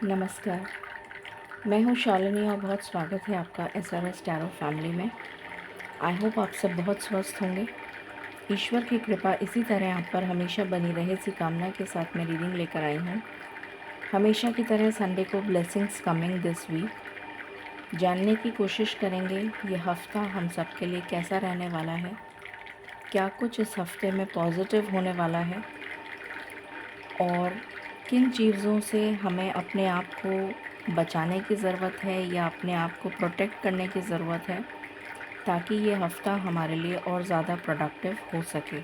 नमस्कार, मैं हूँ शालिनी और बहुत स्वागत है आपका SRS टैरो फैमिली में। आई होप आप सब बहुत स्वस्थ होंगे। ईश्वर की कृपा इसी तरह आप पर हमेशा बनी रहे, इसी कामना के साथ मैं रीडिंग लेकर आई हूँ। हमेशा की तरह संडे को ब्लेसिंग्स कमिंग दिस वीक जानने की कोशिश करेंगे ये हफ़्ता हम सब के लिए कैसा रहने वाला है, क्या कुछ इस हफ़्ते में पॉजिटिव होने वाला है और किन चीज़ों से हमें अपने आप को बचाने की ज़रूरत है या अपने आप को प्रोटेक्ट करने की ज़रूरत है ताकि ये हफ़्ता हमारे लिए और ज़्यादा प्रोडक्टिव हो सके।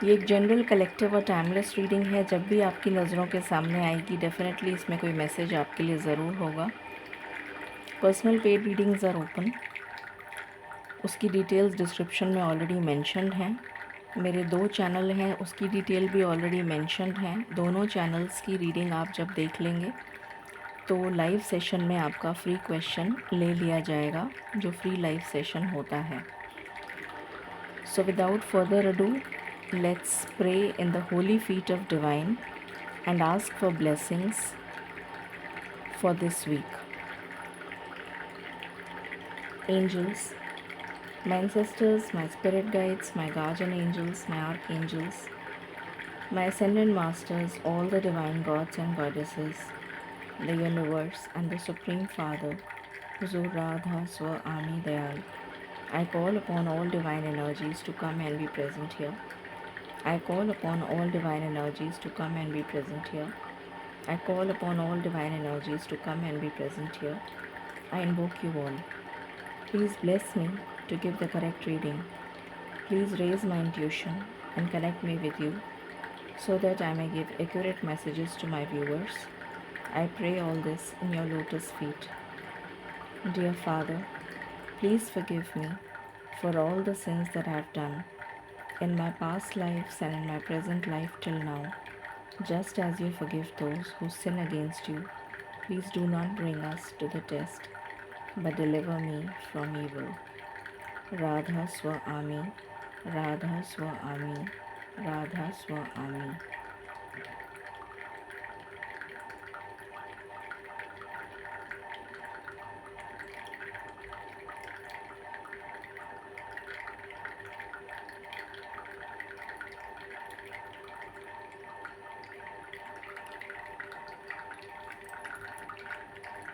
ये एक जनरल कलेक्टिव और टाइमलेस रीडिंग है। जब भी आपकी नज़रों के सामने आएगी डेफिनेटली इसमें कोई मैसेज आपके लिए ज़रूर होगा। Personal paid readings are open, उसकी डिटेल्स डिस्क्रिप्शन में ऑलरेडी मेंशन्ड हैं। मेरे 2 चैनल हैं, उसकी डिटेल भी ऑलरेडी मेंशन्ड हैं। दोनों चैनल्स की रीडिंग आप जब देख लेंगे तो लाइव सेशन में आपका फ्री क्वेश्चन ले लिया जाएगा, जो फ्री लाइव सेशन होता है। So without further ado, let's pray in the holy feet of divine and ask for blessings for this week. Angels, my ancestors, my spirit guides, my guardian angels, my archangels, my ascended masters, all the divine gods and goddesses, the universe and the Supreme Father, Huzur Radha Swami Dayal. I call upon all divine energies to come and be present here. I call upon all divine energies to come and be present here. I call upon all divine energies to come and be present here. I invoke you all. Please bless me to give the correct reading. Please raise my intuition and connect me with you so that I may give accurate messages to my viewers. I pray all this in your lotus feet. Dear Father, please forgive me for all the sins that I have done in my past lives and in my present life till now, just as you forgive those who sin against you. Please do not bring us to the test, but deliver me from evil. Radha Swami, Radha Swami, Radha Swami.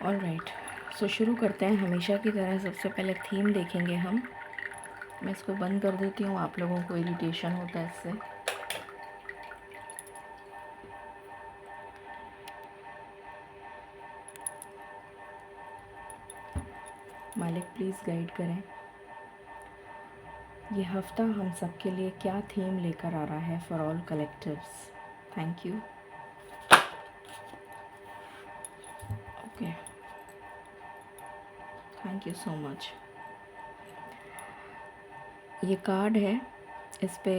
Alright, so शुरू करते हैं। हमेशा की तरह सबसे पहले theme देखेंगे हम। मैं इसको बंद कर देती हूँ, आप लोगों को इरिटेशन होता है इससे। मालिक प्लीज़ गाइड करें ये हफ्ता हम सब के लिए क्या थीम लेकर आ रहा है for all collectives. Thank you. Okay, thank you so much. ये कार्ड है, इस पे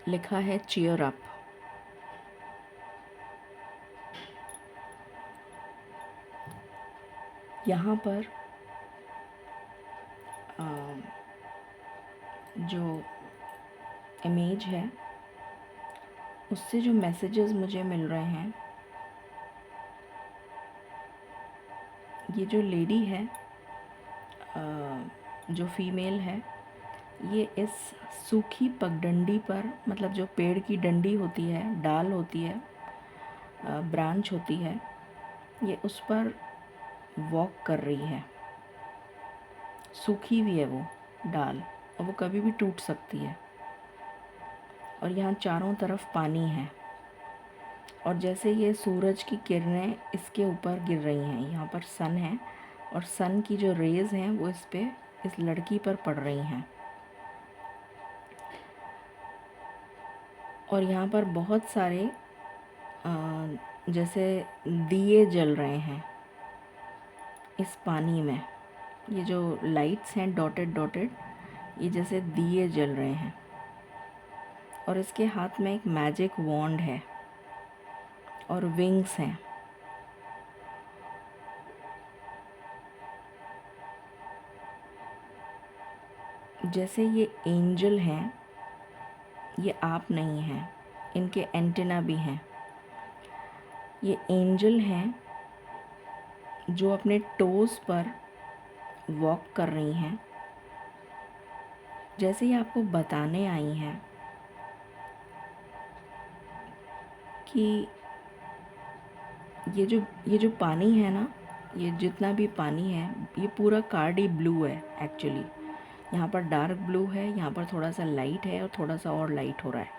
लिखा है चीयर अप। यहाँ पर जो इमेज है उससे जो मैसेजेस मुझे मिल रहे हैं, ये जो लेडी है, जो फीमेल है, ये इस सूखी पगडंडी पर, मतलब जो पेड़ की डंडी होती है, डाल होती है, ब्रांच होती है, ये उस पर वॉक कर रही है। सूखी हुई है वो डाल और वो कभी भी टूट सकती है। और यहाँ चारों तरफ पानी है और जैसे ये सूरज की किरणें इसके ऊपर गिर रही हैं, यहाँ पर सन है और सन की जो रेज़ हैं वो इस लड़की पर पड़ रही हैं। और यहाँ पर बहुत सारे जैसे दिए जल रहे हैं इस पानी में। ये जो लाइट्स हैं डॉटेड डॉटेड, ये जैसे दिए जल रहे हैं। और इसके हाथ में एक मैजिक वॉन्ड है और विंग्स हैं। जैसे ये एंजल हैं, ये आप नहीं हैं, इनके एंटेना भी हैं। ये एंजल हैं जो अपने टोज़ पर वॉक कर रही हैं। जैसे ही आपको बताने आई हैं कि ये जो पानी है ना, ये जितना भी पानी है, ये पूरा कार्ड ही ब्लू है एक्चुअली। यहाँ पर डार्क ब्लू है, यहाँ पर थोड़ा सा लाइट है और थोड़ा सा और लाइट हो रहा है।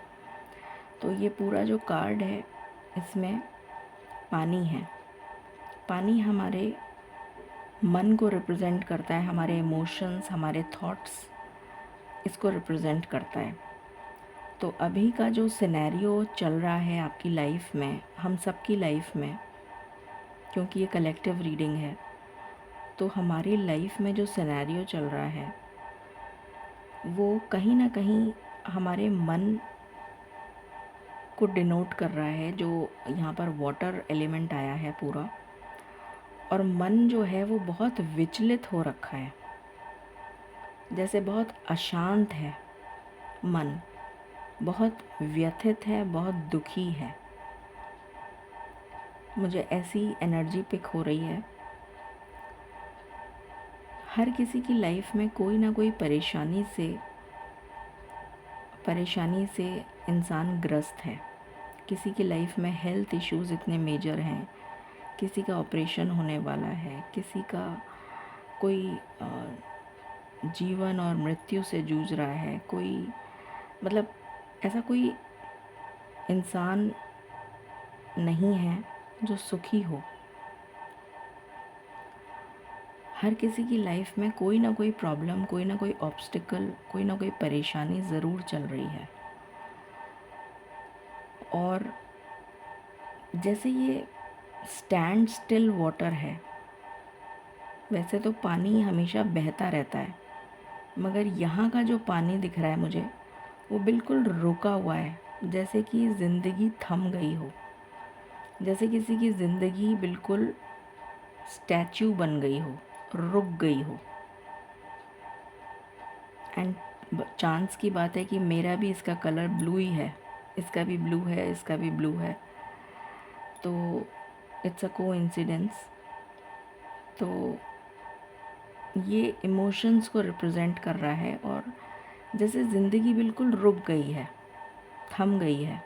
तो ये पूरा जो कार्ड है इसमें पानी है। पानी हमारे मन को रिप्रेजेंट करता है, हमारे इमोशंस, हमारे थॉट्स, इसको रिप्रेजेंट करता है। तो अभी का जो सिनेरियो चल रहा है आपकी लाइफ में, हम सबकी लाइफ में, क्योंकि ये कलेक्टिव रीडिंग है, तो हमारी लाइफ में जो सिनेरियो चल रहा है वो कहीं ना कहीं हमारे मन को डिनोट कर रहा है। जो यहाँ पर वाटर एलिमेंट आया है पूरा, और मन जो है वो बहुत विचलित हो रखा है, जैसे बहुत अशांत है मन, बहुत व्यथित है, बहुत दुखी है। मुझे ऐसी एनर्जी पिक हो रही है। हर किसी की लाइफ में कोई ना कोई परेशानी से इंसान ग्रस्त है। किसी की लाइफ में हेल्थ इश्यूज़ इतने मेजर हैं, किसी का ऑपरेशन होने वाला है, किसी का कोई जीवन और मृत्यु से जूझ रहा है, कोई मतलब ऐसा कोई इंसान नहीं है जो सुखी हो। हर किसी की लाइफ में कोई ना कोई प्रॉब्लम, कोई ना कोई ऑब्स्टिकल, कोई ना कोई परेशानी ज़रूर चल रही है। और जैसे ये स्टैंड स्टिल वाटर है, वैसे तो पानी हमेशा बहता रहता है, मगर यहाँ का जो पानी दिख रहा है मुझे, वो बिल्कुल रुका हुआ है, जैसे कि ज़िंदगी थम गई हो, जैसे किसी की ज़िंदगी बिल्कुल स्टैचू बन गई हो, रुक गई हो। एंड चांस की बात है कि मेरा भी इसका कलर ब्लू ही है, इसका भी ब्लू है, इसका भी ब्लू है, तो इट्स अ कोइंसिडेंस। तो ये इमोशंस को रिप्रेजेंट कर रहा है, और जैसे ज़िंदगी बिल्कुल रुक गई है, थम गई है।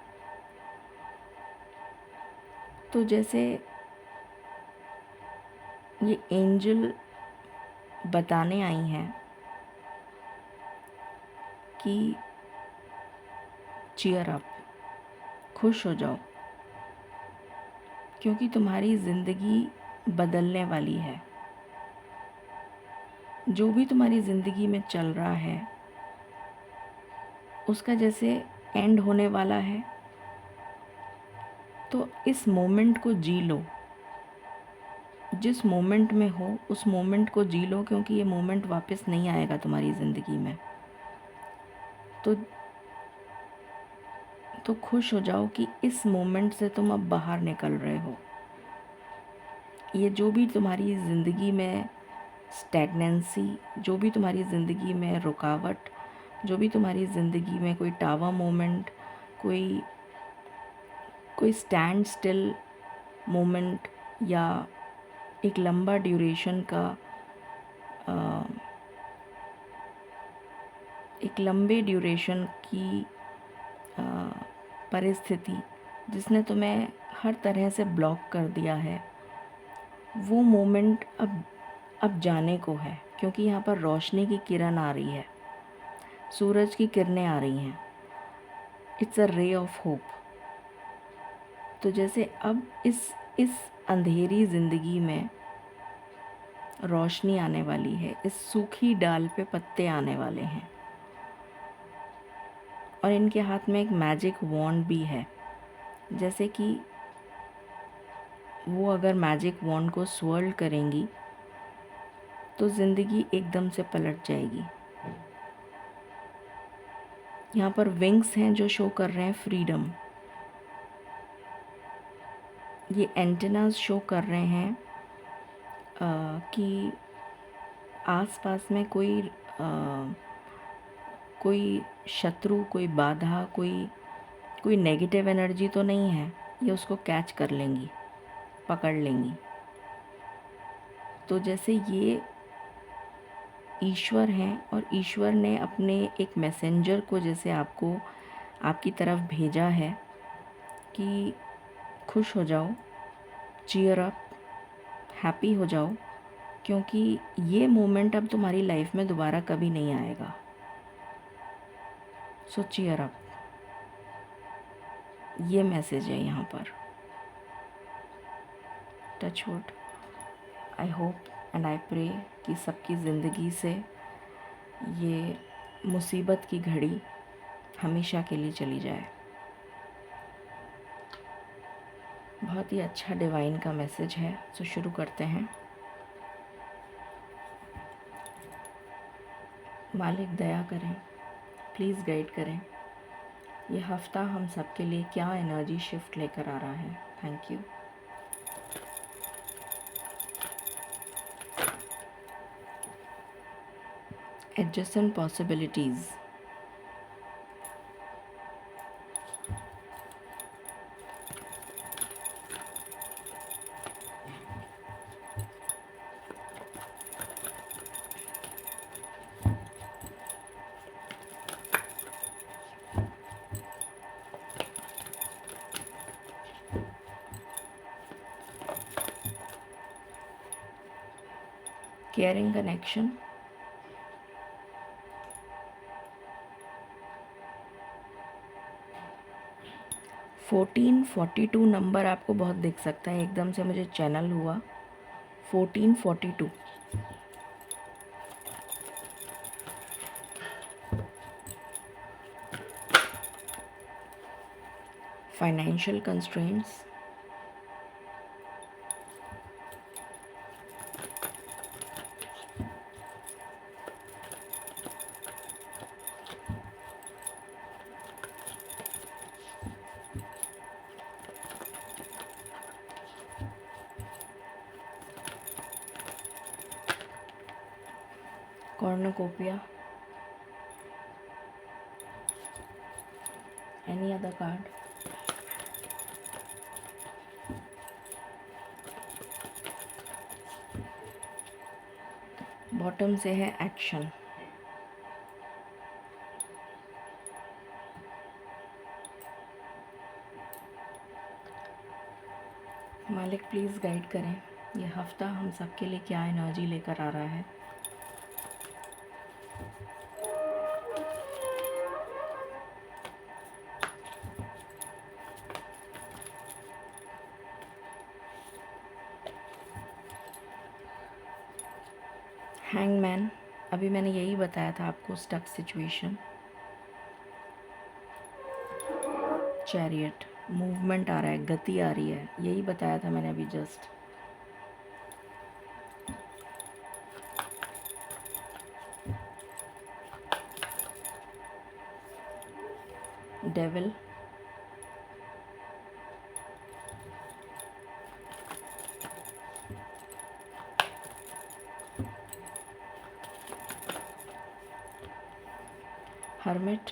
तो जैसे ये एंजल बताने आई हैं कि चीयर अप, खुश हो जाओ, क्योंकि तुम्हारी ज़िंदगी बदलने वाली है। जो भी तुम्हारी ज़िंदगी में चल रहा है उसका जैसे एंड होने वाला है, तो इस मोमेंट को जी लो। जिस मोमेंट में हो उस मोमेंट को जी लो, क्योंकि ये मोमेंट वापस नहीं आएगा तुम्हारी ज़िंदगी में। तो खुश हो जाओ कि इस मोमेंट से तुम अब बाहर निकल रहे हो। ये जो भी तुम्हारी ज़िंदगी में स्टैग्नेंसी, जो भी तुम्हारी ज़िंदगी में रुकावट, जो भी तुम्हारी ज़िंदगी में कोई टावर मोमेंट, कोई स्टैंड स्टिल मोमेंट, या एक लंबा ड्यूरेशन का एक लंबे ड्यूरेशन की परिस्थिति जिसने तुम्हें हर तरह से ब्लॉक कर दिया है, वो मोमेंट अब जाने को है, क्योंकि यहाँ पर रोशनी की किरण आ रही है, सूरज की किरणें आ रही हैं। It's a ray of hope. तो जैसे अब इस अंधेरी ज़िंदगी में रोशनी आने वाली है, इस सूखी डाल पे पत्ते आने वाले हैं, और इनके हाथ में एक मैजिक वॉन्ड भी है। जैसे कि वो अगर मैजिक वॉन्ड को स्वर्ल करेंगी तो ज़िंदगी एकदम से पलट जाएगी। यहाँ पर विंग्स हैं जो शो कर रहे हैं फ्रीडम। ये एंटेनास शो कर रहे हैं कि आसपास में कोई शत्रु, कोई बाधा, कोई नेगेटिव एनर्जी तो नहीं है, ये उसको कैच कर लेंगी। पकड़ लेंगी। तो जैसे ये ईश्वर हैं और ईश्वर ने अपने एक मैसेंजर को जैसे आपको आपकी तरफ भेजा है कि खुश हो जाओ, चीयर अप, हैप्पी हो जाओ, क्योंकि ये मोमेंट अब तुम्हारी लाइफ में दोबारा कभी नहीं आएगा। सो चीयर अप, ये मैसेज है यहाँ पर। Touch wood, I hope and I pray कि सबकी ज़िंदगी से ये मुसीबत की घड़ी हमेशा के लिए चली जाए। बहुत ही अच्छा डिवाइन का मैसेज है। तो शुरू करते हैं। मालिक दया करें, प्लीज़ गाइड करें, ये हफ्ता हम सब के लिए क्या एनर्जी शिफ्ट लेकर आ रहा है। Thank you. Adjacent possibilities, caring connection, 1442 number आपको बहुत दिख सकता है। एकदम से मुझे चैनल हुआ 1442। Financial constraints, कॉर्नोकोपिया, any other card, bottom से है एक्शन। मालिक प्लीज़ गाइड करें, ये हफ्ता हम सब के लिए क्या एनर्जी लेकर आ रहा है। हैंगमैन, अभी मैंने यही बताया था आपको, स्टक सिचुएशन। चैरियट, मूवमेंट आ रहा है, गति आ रही है, यही बताया था मैंने अभी just. Devil, hermit,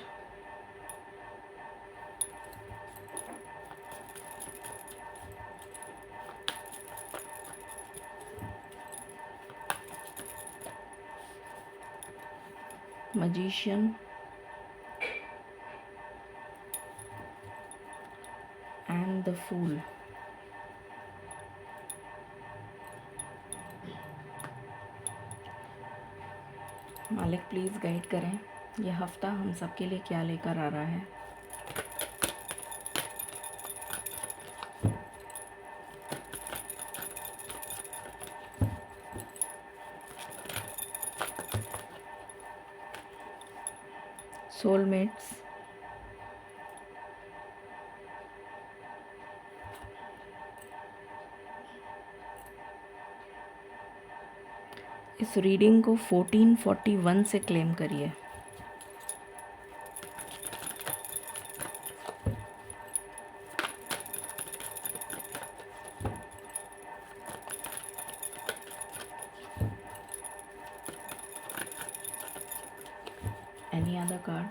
magician and the fool। मालिक प्लीज़ गाइड करें, यह हफ्ता हम सब के लिए क्या लेकर आ रहा है। सोलमेट्स, इस रीडिंग को 1441 से क्लेम करिए। Any other card?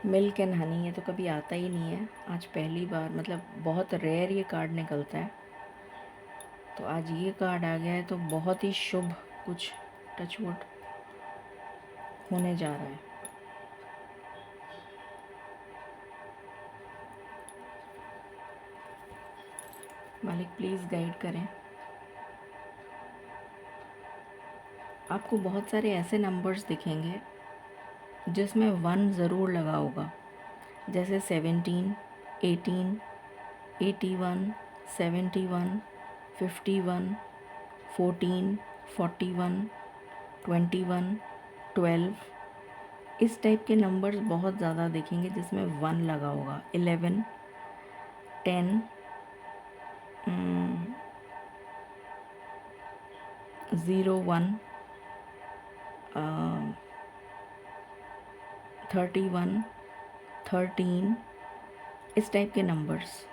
Milk and honey, ये तो कभी आता ही नहीं है, आज पहली बार, मतलब बहुत रेयर ये कार्ड निकलता है, तो आज ये कार्ड आ गया है, तो बहुत ही शुभ कुछ टचवुड होने जा रहा है। मालिक प्लीज़ गाइड करें। आपको बहुत सारे ऐसे नंबर्स दिखेंगे जिसमें 1 ज़रूर लगा होगा, जैसे 17, 18, 81, 71, 51, 14, 41, 21, 12, इस टाइप के नंबर्स बहुत ज़्यादा देखेंगे जिसमें 1 लगा होगा। 11, 10, 01, 31, 13, इस टाइप के नंबर्स।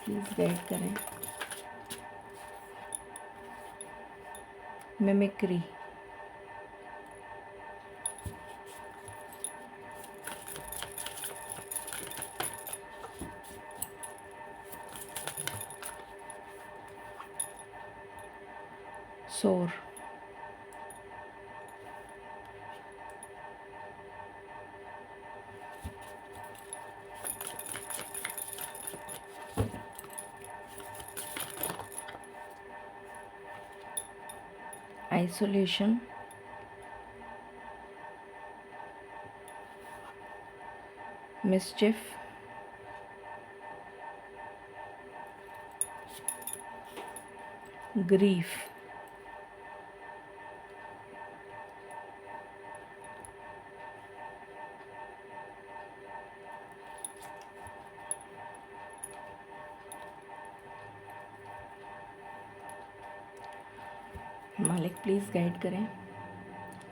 प्लीज़ गाइड करें। मिमिक्री, सोर, आइसोलेशन, मिस्चिफ, ग्रीफ, मालिक प्लीज़ गाइड करें,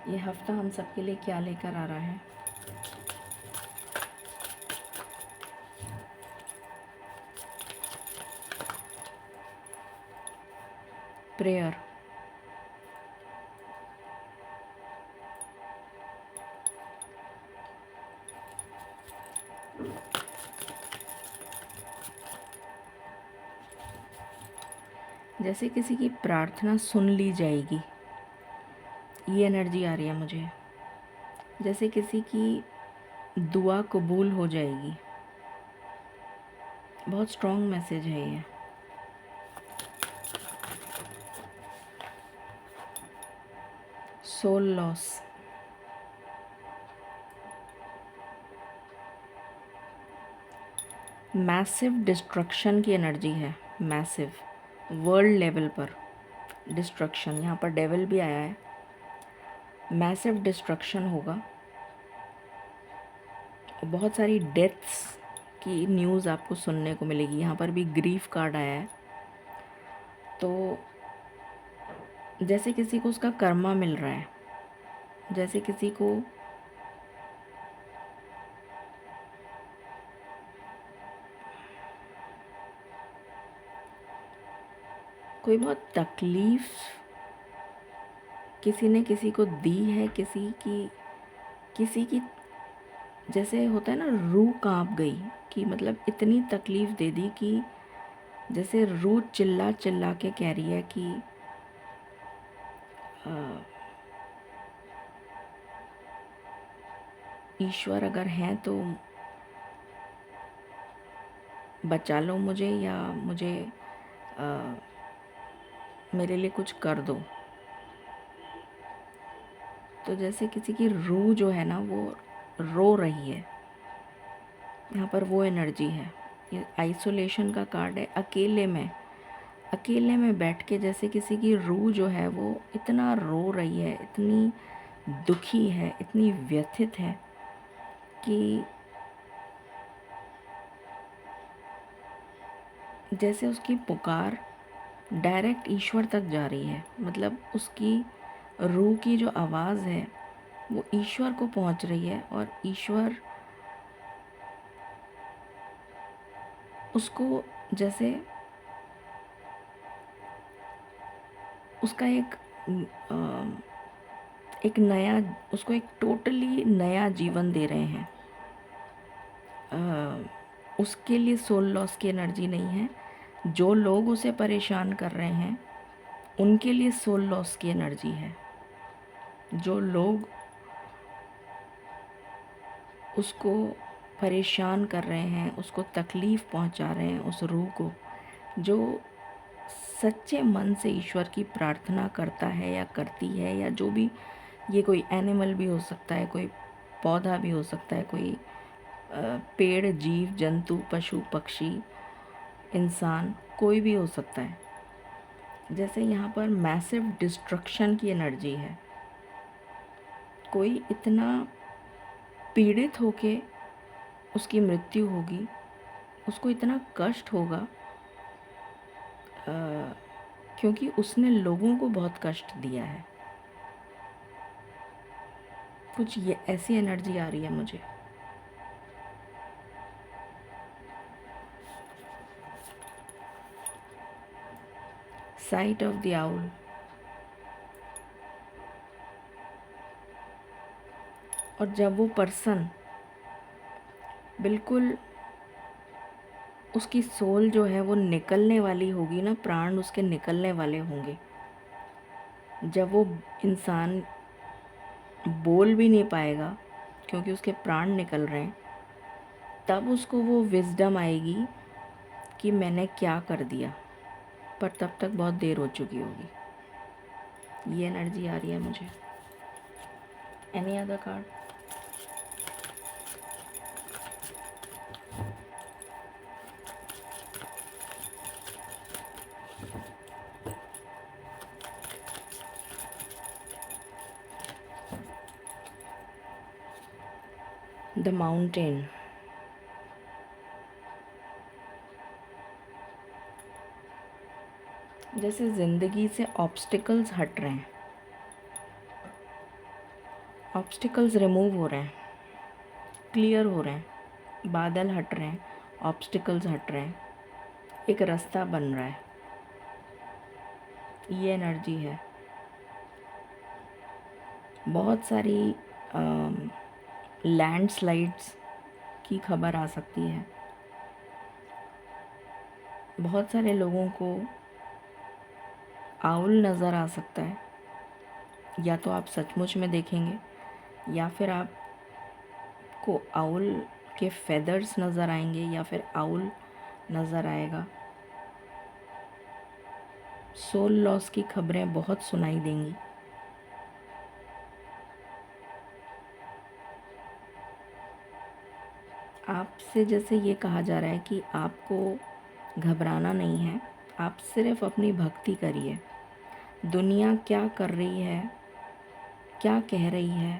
ये हफ्ता हम सबके लिए क्या लेकर आ रहा है। प्रेयर, जैसे किसी की प्रार्थना सुन ली जाएगी, ये एनर्जी आ रही है मुझे। जैसे किसी की दुआ कबूल हो जाएगी, बहुत स्ट्रॉन्ग मैसेज है ये। सोल लॉस, मैसिव डिस्ट्रक्शन की एनर्जी है, मैसिव वर्ल्ड लेवल पर डिस्ट्रक्शन, यहाँ पर डेविल भी आया है, मैसिव डिस्ट्रक्शन होगा, बहुत सारी डेथ्स की न्यूज़ आपको सुनने को मिलेगी। यहाँ पर भी ग्रीफ कार्ड आया है, तो जैसे किसी को उसका कर्मा मिल रहा है, जैसे किसी को कोई बहुत तकलीफ़ किसी ने किसी को दी है, किसी की जैसे होता है ना, रूह कांप गई, कि मतलब इतनी तकलीफ़ दे दी कि जैसे रूह चिल्ला चिल्ला के कह रही है कि ईश्वर अगर हैं तो बचा लो मुझे, या मुझे मेरे लिए कुछ कर दो। तो जैसे किसी की रूह जो है ना वो रो रही है, यहाँ पर वो एनर्जी है। ये आइसोलेशन का कार्ड है, अकेले में बैठ के जैसे किसी की रूह जो है वो इतना रो रही है, इतनी दुखी है, इतनी व्यथित है कि जैसे उसकी पुकार डायरेक्ट ईश्वर तक जा रही है। मतलब उसकी रूह की जो आवाज़ है वो ईश्वर को पहुंच रही है और ईश्वर उसको जैसे उसका एक नया, उसको एक टोटली नया जीवन दे रहे हैं। उसके लिए सोल लॉस की एनर्जी नहीं है। जो लोग उसे परेशान कर रहे हैं उनके लिए सोल लॉस की एनर्जी है। जो लोग उसको परेशान कर रहे हैं, उसको तकलीफ़ पहुंचा रहे हैं, उस रूह को, जो सच्चे मन से ईश्वर की प्रार्थना करता है या करती है, या जो भी, ये कोई एनिमल भी हो सकता है, कोई पौधा भी हो सकता है, कोई पेड़, जीव जंतु, पशु पक्षी, इंसान, कोई भी हो सकता है। जैसे यहाँ पर मैसिव डिस्ट्रक्शन की एनर्जी है। कोई इतना पीड़ित होके उसकी मृत्यु होगी, उसको इतना कष्ट होगा क्योंकि उसने लोगों को बहुत कष्ट दिया है। कुछ ये ऐसी एनर्जी आ रही है मुझे। Site of the owl. और जब वो पर्सन बिल्कुल, उसकी सोल जो है वो निकलने वाली होगी ना, प्राण उसके निकलने वाले होंगे, जब वो इंसान बोल भी नहीं पाएगा क्योंकि उसके प्राण निकल रहे हैं, तब उसको वो विजडम आएगी कि मैंने क्या कर दिया। पर तब तक बहुत देर हो चुकी होगी। ये एनर्जी आ रही है मुझे। Any other card? The mountain. जैसे ज़िंदगी से ऑब्स्टिकल्स हट रहे हैं, ऑब्स्टिकल्स रिमूव हो रहे हैं, क्लियर हो रहे हैं, बादल हट रहे हैं, ऑब्स्टिकल्स हट रहे हैं, एक रास्ता बन रहा है। ये एनर्जी है। बहुत सारी लैंडस्लाइड्स की खबर आ सकती है। बहुत सारे लोगों को आउल नज़र आ सकता है। या तो आप सचमुच में देखेंगे, या फिर आपको आउल के फेदर्स नज़र आएंगे, या फिर आउल नज़र आएगा। सोल लॉस की खबरें बहुत सुनाई देंगी। आपसे जैसे ये कहा जा रहा है कि आपको घबराना नहीं है, आप सिर्फ अपनी भक्ति करिए। दुनिया क्या कर रही है, क्या कह रही है,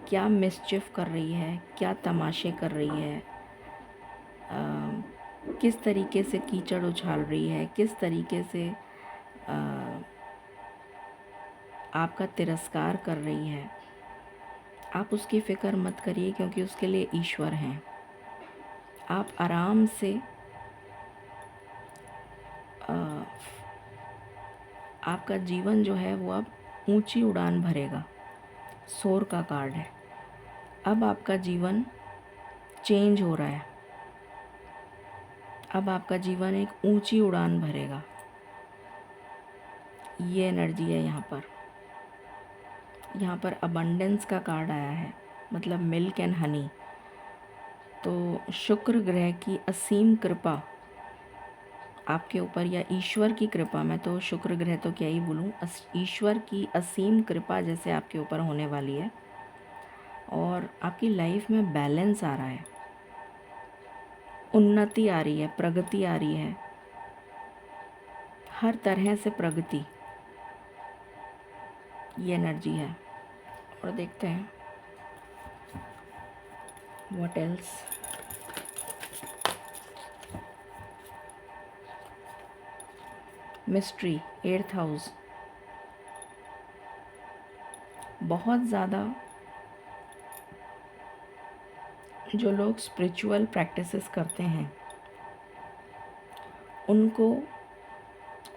क्या मिसचिफ कर रही है, क्या तमाशे कर रही है, किस तरीके से कीचड़ उछाल रही है, किस तरीके से आपका तिरस्कार कर रही है, आप उसकी फ़िक्र मत करिए, क्योंकि उसके लिए ईश्वर हैं। आप आराम से आपका जीवन जो है वो अब ऊंची उड़ान भरेगा। सोर का कार्ड है। अब आपका जीवन चेंज हो रहा है। अब आपका जीवन एक ऊंची उड़ान भरेगा। ये एनर्जी है यहाँ पर। यहाँ पर अबंडेंस का कार्ड आया है, मतलब मिल्क एंड हनी। तो शुक्र ग्रह की असीम कृपा आपके ऊपर, या ईश्वर की कृपा, मैं तो शुक्र ग्रह तो क्या ही बोलूँ, ईश्वर की असीम कृपा जैसे आपके ऊपर होने वाली है। और आपकी लाइफ में बैलेंस आ रहा है, उन्नति आ रही है, प्रगति आ रही है, हर तरह से प्रगति। ये एनर्जी है। और देखते हैं what else. Mystery, 8th house. बहुत ज़्यादा जो लोग स्पिरिचुअल प्रैक्टिसेस करते हैं उनको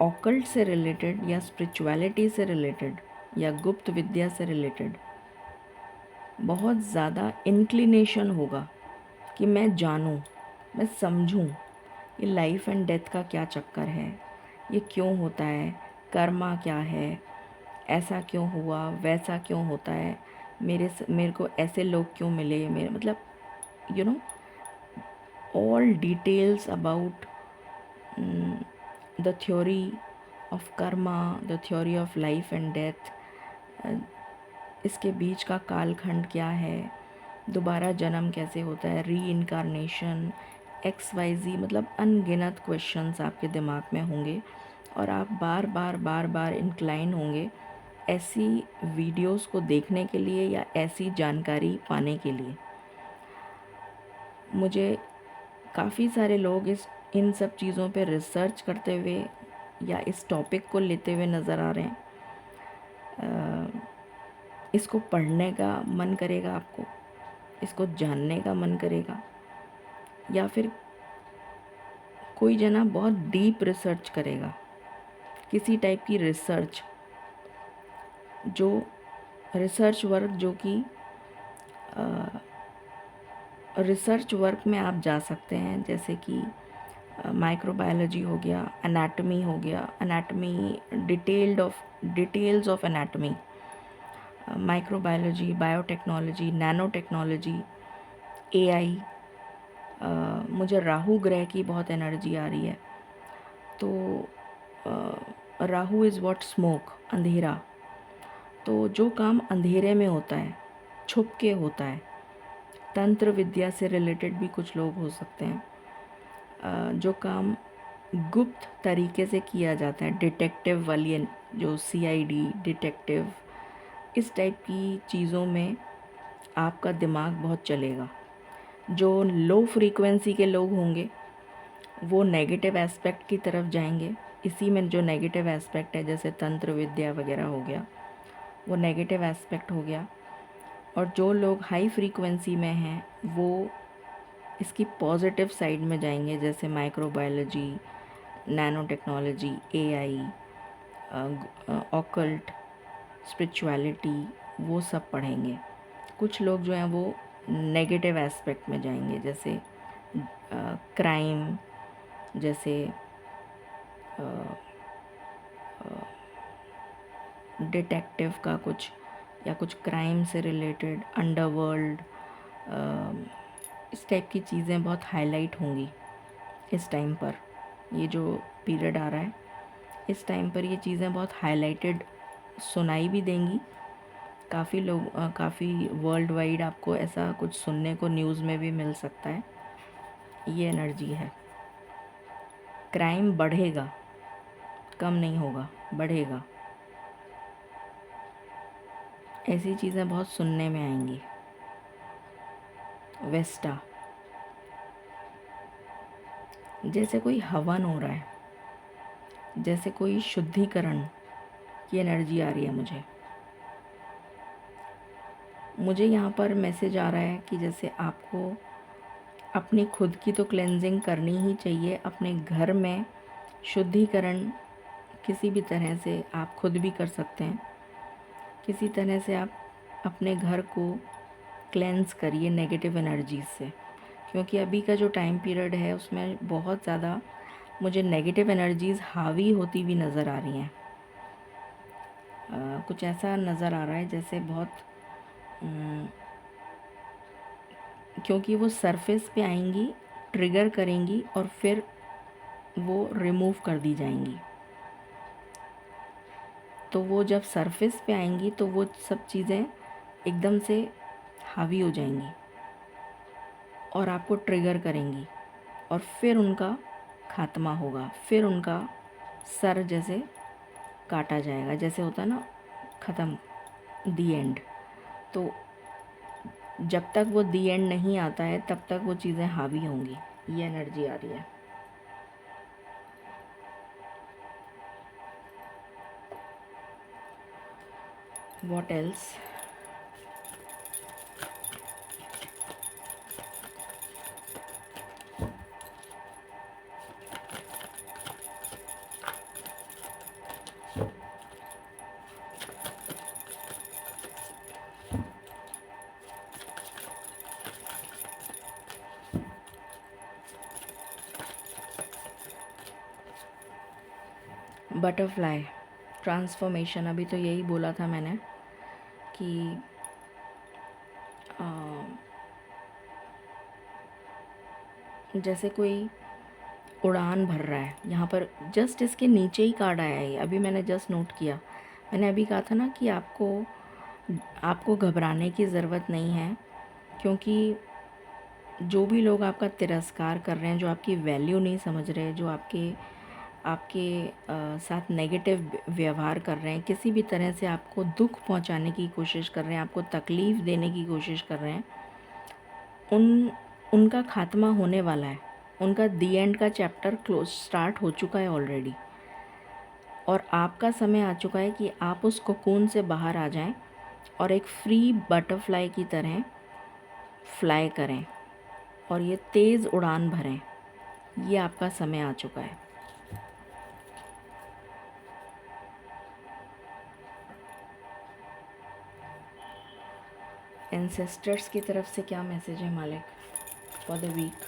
ऑकल्ट से रिलेटेड या स्पिरिचुअलिटी से रिलेटेड या गुप्त विद्या से रिलेटेड बहुत ज़्यादा इंक्लिनेशन होगा कि मैं जानूं, मैं समझूं ये लाइफ एंड डेथ का क्या चक्कर है, ये क्यों होता है, कर्मा क्या है, ऐसा क्यों हुआ, वैसा क्यों होता है, मेरे को ऐसे लोग क्यों मिले, मेरे मतलब you know all details about the theory of Karma, the theory of life and death, इसके बीच का कालखंड क्या है, दोबारा जन्म कैसे होता है, री इनकारनेशन, XYZ, मतलब अनगिनत क्वेश्चंस आपके दिमाग में होंगे और आप बार बार इंक्लाइन होंगे ऐसी वीडियोस को देखने के लिए या ऐसी जानकारी पाने के लिए। मुझे काफ़ी सारे लोग इन सब चीज़ों पे रिसर्च करते हुए या इस टॉपिक को लेते हुए नज़र आ रहे हैं। इसको पढ़ने का मन करेगा आपको, इसको जानने का मन करेगा, या फिर कोई जना बहुत डीप रिसर्च करेगा, किसी टाइप की रिसर्च, जो रिसर्च वर्क जो कि रिसर्च वर्क में आप जा सकते हैं, जैसे कि माइक्रोबायोलॉजी हो गया, एनाटमी हो गया, anatomy details of anatomy, microbiology, biotechnology, nano technology, AI। मुझे राहु ग्रह की बहुत एनर्जी आ रही है, तो राहु इज़ व्हाट, स्मोक, अंधेरा। तो जो काम अंधेरे में होता है, छुप के होता है, तंत्र विद्या से रिलेटेड भी कुछ लोग हो सकते हैं, जो काम गुप्त तरीके से किया जाता है, डिटेक्टिव वाली जो CID डिटेक्टिव, इस टाइप की चीज़ों में आपका दिमाग बहुत चलेगा। जो लो फ्रीक्वेंसी के लोग होंगे वो नेगेटिव एस्पेक्ट की तरफ जाएंगे। इसी में जो नेगेटिव एस्पेक्ट है, जैसे तंत्र विद्या वगैरह हो गया, वो नेगेटिव एस्पेक्ट हो गया। और जो लोग हाई फ्रीक्वेंसी में हैं वो इसकी पॉजिटिव साइड में जाएंगे, जैसे microbiology, nano technology, AI, occult, spirituality, वो सब पढ़ेंगे। कुछ लोग जो हैं वो नेगेटिव एस्पेक्ट में जाएंगे, जैसे क्राइम, जैसे डिटेक्टिव का कुछ, या कुछ क्राइम से रिलेटेड, अंडरवर्ल्ड, इस टाइप की चीज़ें बहुत हाईलाइट होंगी इस टाइम पर। ये जो पीरियड आ रहा है, इस टाइम पर ये चीज़ें बहुत हाईलाइटेड सुनाई भी देंगी। काफ़ी लोग, काफ़ी वर्ल्ड वाइड आपको ऐसा कुछ सुनने को न्यूज़ में भी मिल सकता है। ये एनर्जी है। क्राइम बढ़ेगा, कम नहीं होगा, बढ़ेगा। ऐसी चीज़ें बहुत सुनने में आएंगी। वेस्टा, जैसे कोई हवन हो रहा है, जैसे कोई शुद्धिकरण की एनर्जी आ रही है मुझे यहाँ पर मैसेज आ रहा है कि जैसे आपको अपनी खुद की तो क्लेंजिंग करनी ही चाहिए। अपने घर में शुद्धिकरण किसी भी तरह से आप खुद भी कर सकते हैं। किसी तरह से आप अपने घर को क्लेंस करिए नेगेटिव एनर्जीज से, क्योंकि अभी का जो टाइम पीरियड है उसमें बहुत ज़्यादा मुझे नेगेटिव एनर्जीज़ हावी होती हुई नज़र आ रही हैं। कुछ ऐसा नज़र आ रहा है जैसे बहुत क्योंकि वो सरफेस पे आएंगी, ट्रिगर करेंगी और फिर वो रिमूव कर दी जाएंगी। तो वो जब सरफेस पे आएंगी तो वो सब चीज़ें एकदम से हावी हो जाएंगी और आपको ट्रिगर करेंगी, और फिर उनका खात्मा होगा, फिर उनका सर जैसे काटा जाएगा, जैसे होता है ना, ख़त्म, दी एंड। तो जब तक वो दी एंड नहीं आता है तब तक वो चीज़ें हावी होंगी। ये एनर्जी आ रही है। What else? बटरफ्लाई ट्रांसफॉर्मेशन, अभी तो यही बोला था मैंने कि जैसे कोई उड़ान भर रहा है। यहाँ पर जस्ट इसके नीचे ही कार्ड आया है, अभी मैंने जस्ट नोट किया। मैंने अभी कहा था ना कि आपको घबराने की ज़रूरत नहीं है, क्योंकि जो भी लोग आपका तिरस्कार कर रहे हैं, जो आपकी वैल्यू नहीं समझ रहे, जो आपके साथ नेगेटिव व्यवहार कर रहे हैं, किसी भी तरह से आपको दुख पहुंचाने की कोशिश कर रहे हैं, आपको तकलीफ़ देने की कोशिश कर रहे हैं, उनका खात्मा होने वाला है। उनका दी एंड का चैप्टर स्टार्ट हो चुका है ऑलरेडी, और आपका समय आ चुका है कि आप उस कोकून से बाहर आ जाएं और एक फ्री बटरफ्लाई की तरह फ्लाई करें और ये तेज़ उड़ान भरें। ये आपका समय आ चुका है। एंसेस्टर्स की तरफ से क्या मैसेज है मालिक for the week?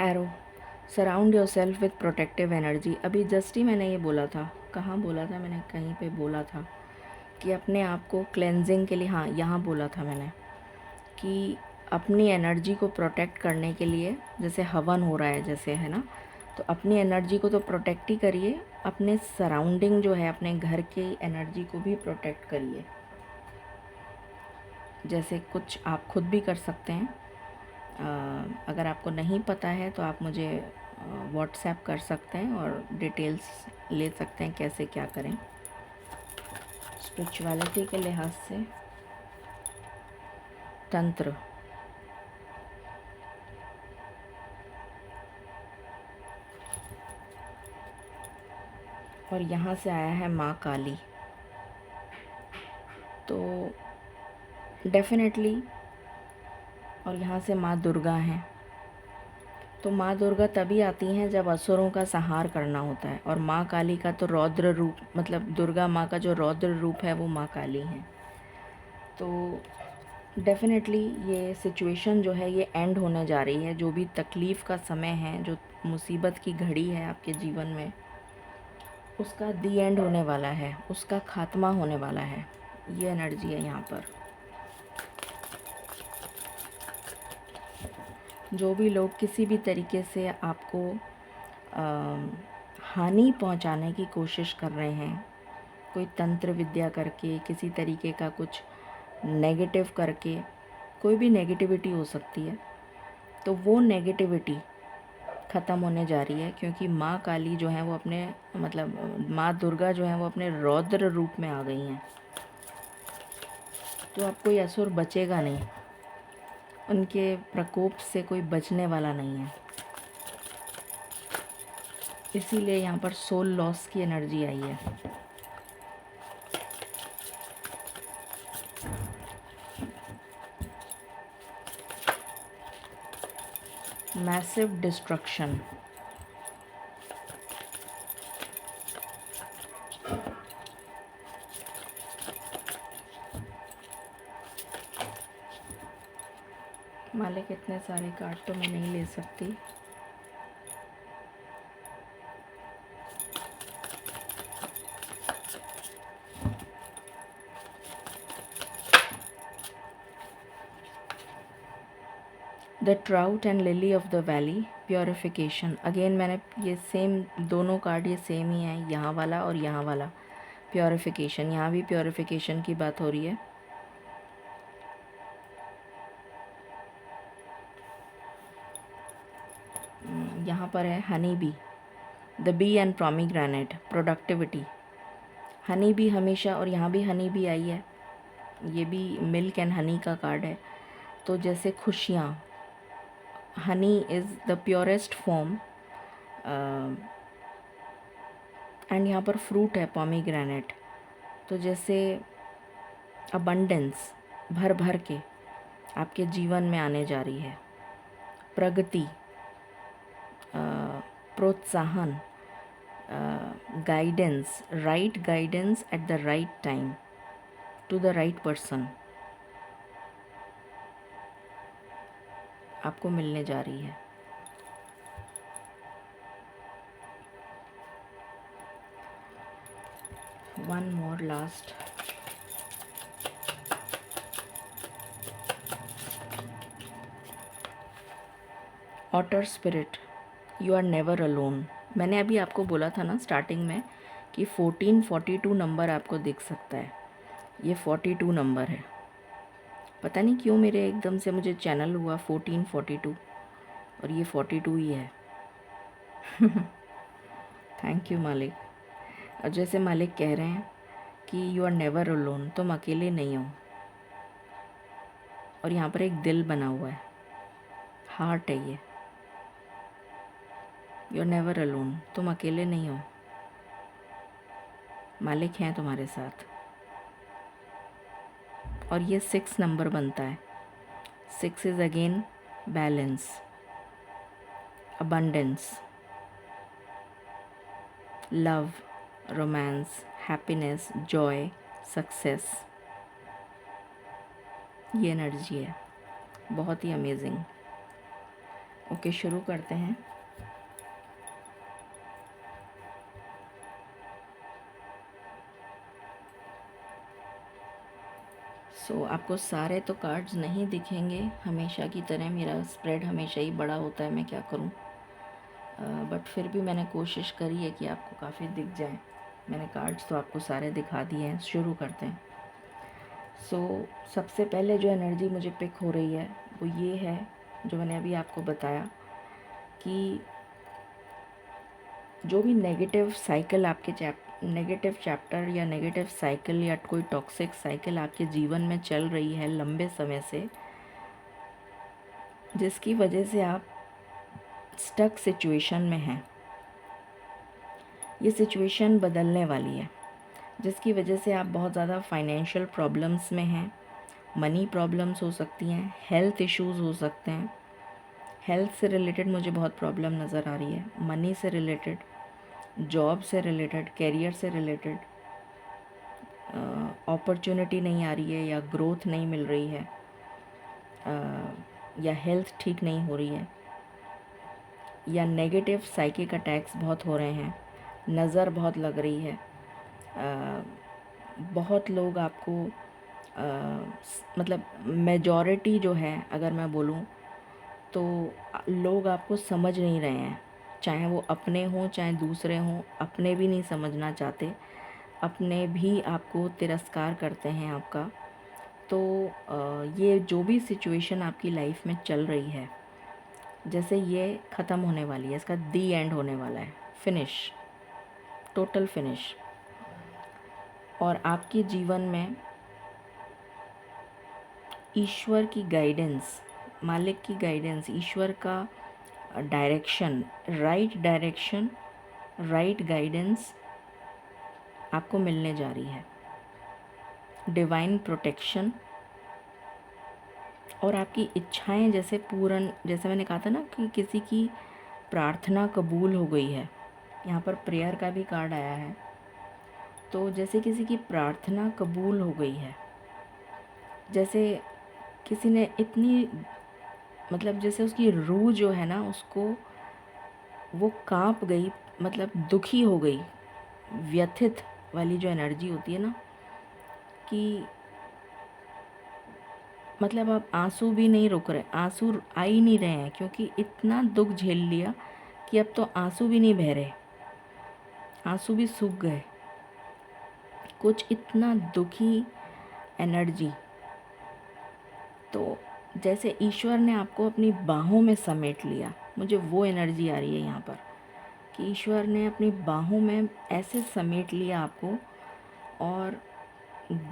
Arrow, surround yourself with protective energy. अभी जस्ट ही मैंने ये बोला था, कहाँ बोला था मैंने, कहीं पे बोला था कि अपने आप को क्लेंजिंग के लिए, हाँ यहाँ बोला था मैंने कि अपनी एनर्जी को प्रोटेक्ट करने के लिए, जैसे हवन हो रहा है जैसे, है ना, तो अपनी एनर्जी को तो प्रोटेक्ट ही करिए, अपने सराउंडिंग जो है, अपने घर की एनर्जी को भी प्रोटेक्ट करिए। जैसे कुछ आप खुद भी कर सकते हैं। अगर आपको नहीं पता है तो आप मुझे व्हाट्सएप कर सकते हैं और डिटेल्स ले सकते हैं कैसे क्या करें स्पिरिचुअलिटी के लिहाज से। तंत्र, और यहाँ से आया है माँ काली। तो डेफिनेटली, और यहाँ से माँ दुर्गा हैं। तो माँ दुर्गा तभी आती हैं जब असुरों का संहार करना होता है, और माँ काली का तो रौद्र रूप, मतलब दुर्गा माँ का जो रौद्र रूप है वो माँ काली हैं। तो डेफिनेटली ये सिचुएशन जो है ये एंड होने जा रही है। जो भी तकलीफ़ का समय है, जो मुसीबत की घड़ी है आपके जीवन में, उसका दी एंड होने वाला है, उसका खात्मा होने वाला है। ये एनर्जी है यहाँ पर। जो भी लोग किसी भी तरीके से आपको हानि पहुंचाने की कोशिश कर रहे हैं, कोई तंत्र विद्या करके, किसी तरीके का कुछ नेगेटिव करके, कोई भी नेगेटिविटी हो सकती है, तो वो नेगेटिविटी ख़त्म होने जा रही है, क्योंकि माँ काली जो हैं वो अपने, मतलब माँ दुर्गा जो हैं वो अपने रौद्र रूप में आ गई हैं। तो अब कोई असुर बचेगा नहीं, उनके प्रकोप से कोई बचने वाला नहीं है। इसीलिए यहाँ पर सोल लॉस की एनर्जी आई है। मैसिव डिस्ट्रक्शन, मालिक इतने सारे कार्ड तो मैं नहीं ले सकती। The trout and lily of the valley, purification. Again मैंने ये सेम दोनों कार्ड ये सेम ही है, यहाँ वाला और यहाँ वाला। प्योरिफिकेशन, यहाँ भी प्योरिफिकेशन की बात हो रही है। यहाँ पर है honey bee, the bee and pomegranate, productivity. Honey bee हमेशा, और यहाँ भी हनी बी आई है, ये भी मिल्क एंड हनी का कार्ड है। तो जैसे खुशियाँ, Honey is the purest form, and यहाँ पर फ्रूट है पोमीग्रेनेट। तो जैसे अबंडेंस भर भर के आपके जीवन में आने जा रही है। प्रगति, प्रोत्साहन, guidance, right guidance at the right time to the right person आपको मिलने जा रही है। One more last. Otter spirit, you are never alone. मैंने अभी आपको बोला था ना स्टार्टिंग में कि 1442 नंबर आपको दिख सकता है। ये 42 नंबर है। पता नहीं क्यों मेरे एकदम से मुझे चैनल हुआ 1442, और ये 42 ही है। थैंक यू मालिक। और जैसे मालिक कह रहे हैं कि यू आर नेवर अलोन, तुम अकेले नहीं हो। और यहाँ पर एक दिल बना हुआ है, हार्ट है ये। यू आर नेवर अलोन, तुम अकेले नहीं हो, मालिक हैं तुम्हारे साथ। और ये 6 नंबर बनता है। 6 is again balance, abundance, love, romance, happiness, Joy, success. ये एनर्जी है, बहुत ही अमेजिंग। ओके, शुरू करते हैं। आपको सारे तो कार्ड्स नहीं दिखेंगे, हमेशा की तरह मेरा स्प्रेड हमेशा ही बड़ा होता है, मैं क्या करूं। बट फिर भी मैंने कोशिश करी है कि आपको काफ़ी दिख जाए। मैंने कार्ड्स तो आपको सारे दिखा दिए हैं। शुरू करते हैं। सबसे पहले जो एनर्जी मुझे पिक हो रही है वो ये है, जो मैंने अभी आपको बताया कि जो भी नेगेटिव साइकिल आपके नेगेटिव चैप्टर या नेगेटिव साइकिल या कोई टॉक्सिक साइकिल आपके जीवन में चल रही है लंबे समय से, जिसकी वजह से आप स्टक सिचुएशन में हैं, ये सिचुएशन बदलने वाली है। जिसकी वजह से आप बहुत ज़्यादा फाइनेंशियल प्रॉब्लम्स में हैं, मनी प्रॉब्लम्स हो सकती हैं, हेल्थ इश्यूज़ हो सकते हैं। हेल्थ से रिलेटेड मुझे बहुत प्रॉब्लम नज़र आ रही है, मनी से रिलेटेड, जॉब से रिलेटेड, कैरियर से रिलेटेड अपॉर्चुनिटी नहीं आ रही है, या ग्रोथ नहीं मिल रही है, या हेल्थ ठीक नहीं हो रही है, या नेगेटिव साइकिक अटैक्स बहुत हो रहे हैं, नज़र बहुत लग रही है। बहुत लोग आपको मतलब मेजॉरिटी जो है, अगर मैं बोलूँ तो लोग आपको समझ नहीं रहे हैं, चाहे वो अपने हों चाहे दूसरे हों। अपने भी नहीं समझना चाहते, अपने भी आपको तिरस्कार करते हैं आपका। तो ये जो भी सिचुएशन आपकी लाइफ में चल रही है, जैसे ये ख़त्म होने वाली है, इसका दी एंड होने वाला है, फिनिश, टोटल फिनिश। और आपके जीवन में ईश्वर की गाइडेंस, मालिक की गाइडेंस, ईश्वर का डायरेक्शन, राइट गाइडेंस आपको मिलने जा रही है। डिवाइन प्रोटेक्शन, और आपकी इच्छाएं जैसे पूर्ण, जैसे मैंने कहा था ना कि किसी की प्रार्थना कबूल हो गई है। यहाँ पर प्रेयर का भी कार्ड आया है। तो जैसे किसी की प्रार्थना कबूल हो गई है, जैसे किसी ने इतनी, मतलब जैसे उसकी रूह जो है ना, उसको वो कांप गई, मतलब दुखी हो गई, व्यथित वाली जो एनर्जी होती है ना, कि मतलब अब आंसू भी नहीं रुक रहे, आंसू आ ही नहीं रहे हैं, क्योंकि इतना दुख झेल लिया कि अब तो आंसू भी नहीं बह रहे, आंसू भी सूख गए। कुछ इतना दुखी एनर्जी। तो जैसे ईश्वर ने आपको अपनी बाहों में समेट लिया, मुझे वो एनर्जी आ रही है यहाँ पर कि ईश्वर ने अपनी बाहों में ऐसे समेट लिया आपको और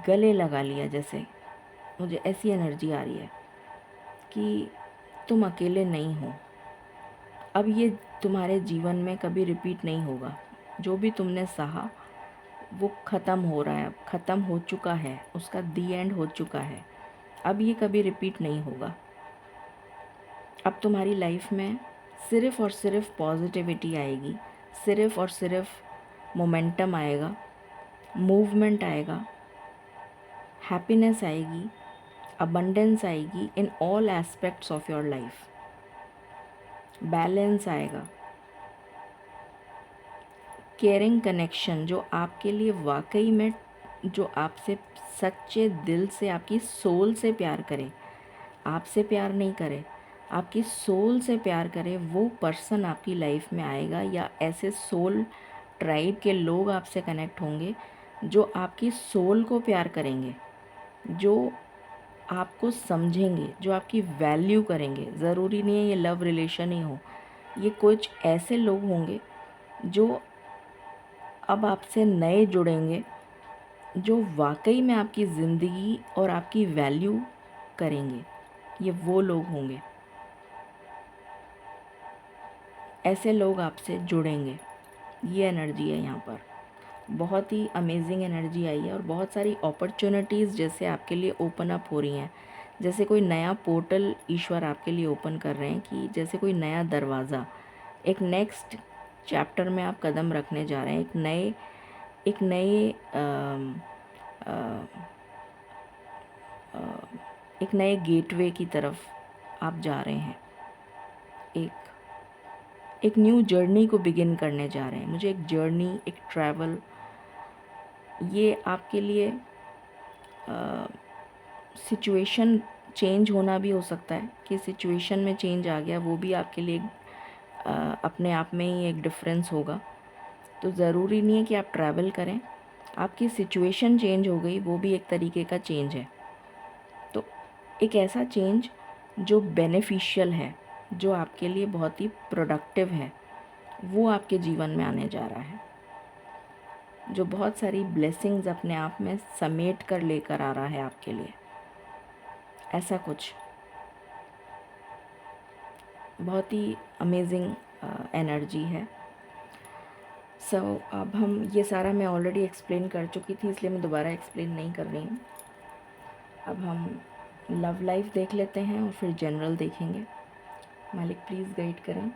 गले लगा लिया, जैसे मुझे ऐसी एनर्जी आ रही है कि तुम अकेले नहीं हो। अब ये तुम्हारे जीवन में कभी रिपीट नहीं होगा। जो भी तुमने सहा वो ख़त्म हो रहा है, अब ख़त्म हो चुका है, उसका दी एंड हो चुका है। अब ये कभी रिपीट नहीं होगा। अब तुम्हारी लाइफ में सिर्फ़ और सिर्फ पॉजिटिविटी आएगी, सिर्फ़ और सिर्फ मोमेंटम आएगा, मूवमेंट आएगा, हैप्पीनेस आएगी, अबंडेंस आएगी in all aspects of your life, balance आएगा, केयरिंग कनेक्शन जो आपके लिए वाकई में, जो आपसे सच्चे दिल से, आपकी सोल से प्यार करे, आपसे प्यार नहीं करे, आपकी सोल से प्यार करे, वो पर्सन आपकी लाइफ में आएगा। या ऐसे सोल ट्राइब के लोग आपसे कनेक्ट होंगे जो आपकी सोल को प्यार करेंगे, जो आपको समझेंगे, जो आपकी वैल्यू करेंगे। ज़रूरी नहीं है ये लव रिलेशन ही हो, ये कुछ ऐसे लोग होंगे जो अब आपसे नए जुड़ेंगे, जो वाकई में आपकी ज़िंदगी और आपकी वैल्यू करेंगे। ये वो लोग होंगे, ऐसे लोग आपसे जुड़ेंगे। ये एनर्जी है यहाँ पर। बहुत ही अमेजिंग एनर्जी आई है और बहुत सारी अपॉर्चुनिटीज़ जैसे आपके लिए ओपन अप हो रही हैं, जैसे कोई नया पोर्टल ईश्वर आपके लिए ओपन कर रहे हैं, कि जैसे कोई नया दरवाज़ा, एक नेक्स्ट चैप्टर में आप कदम रखने जा रहे हैं, एक नए एक नए गेटवे की तरफ आप जा रहे हैं, एक न्यू जर्नी को बिगिन करने जा रहे हैं। मुझे एक जर्नी, एक ट्रैवल, ये आपके लिए सिचुएशन चेंज होना भी हो सकता है कि सिचुएशन में चेंज आ गया, वो भी आपके लिए अपने आप में ही एक डिफरेंस होगा। तो ज़रूरी नहीं है कि आप ट्रैवल करें, आपकी सिचुएशन चेंज हो गई, वो भी एक तरीके का चेंज है। तो एक ऐसा चेंज जो बेनिफिशियल है, जो आपके लिए बहुत ही प्रोडक्टिव है, वो आपके जीवन में आने जा रहा है, जो बहुत सारी ब्लेसिंग्स अपने आप में समेट कर लेकर आ रहा है आपके लिए। ऐसा कुछ बहुत ही अमेजिंग एनर्जी है। अब हम ये सारा मैं ऑलरेडी एक्सप्लेन कर चुकी थी, इसलिए मैं दोबारा एक्सप्लेन नहीं कर रही हूँ। अब हम लव लाइफ देख लेते हैं और फिर जनरल देखेंगे। मालिक प्लीज़ गाइड करें,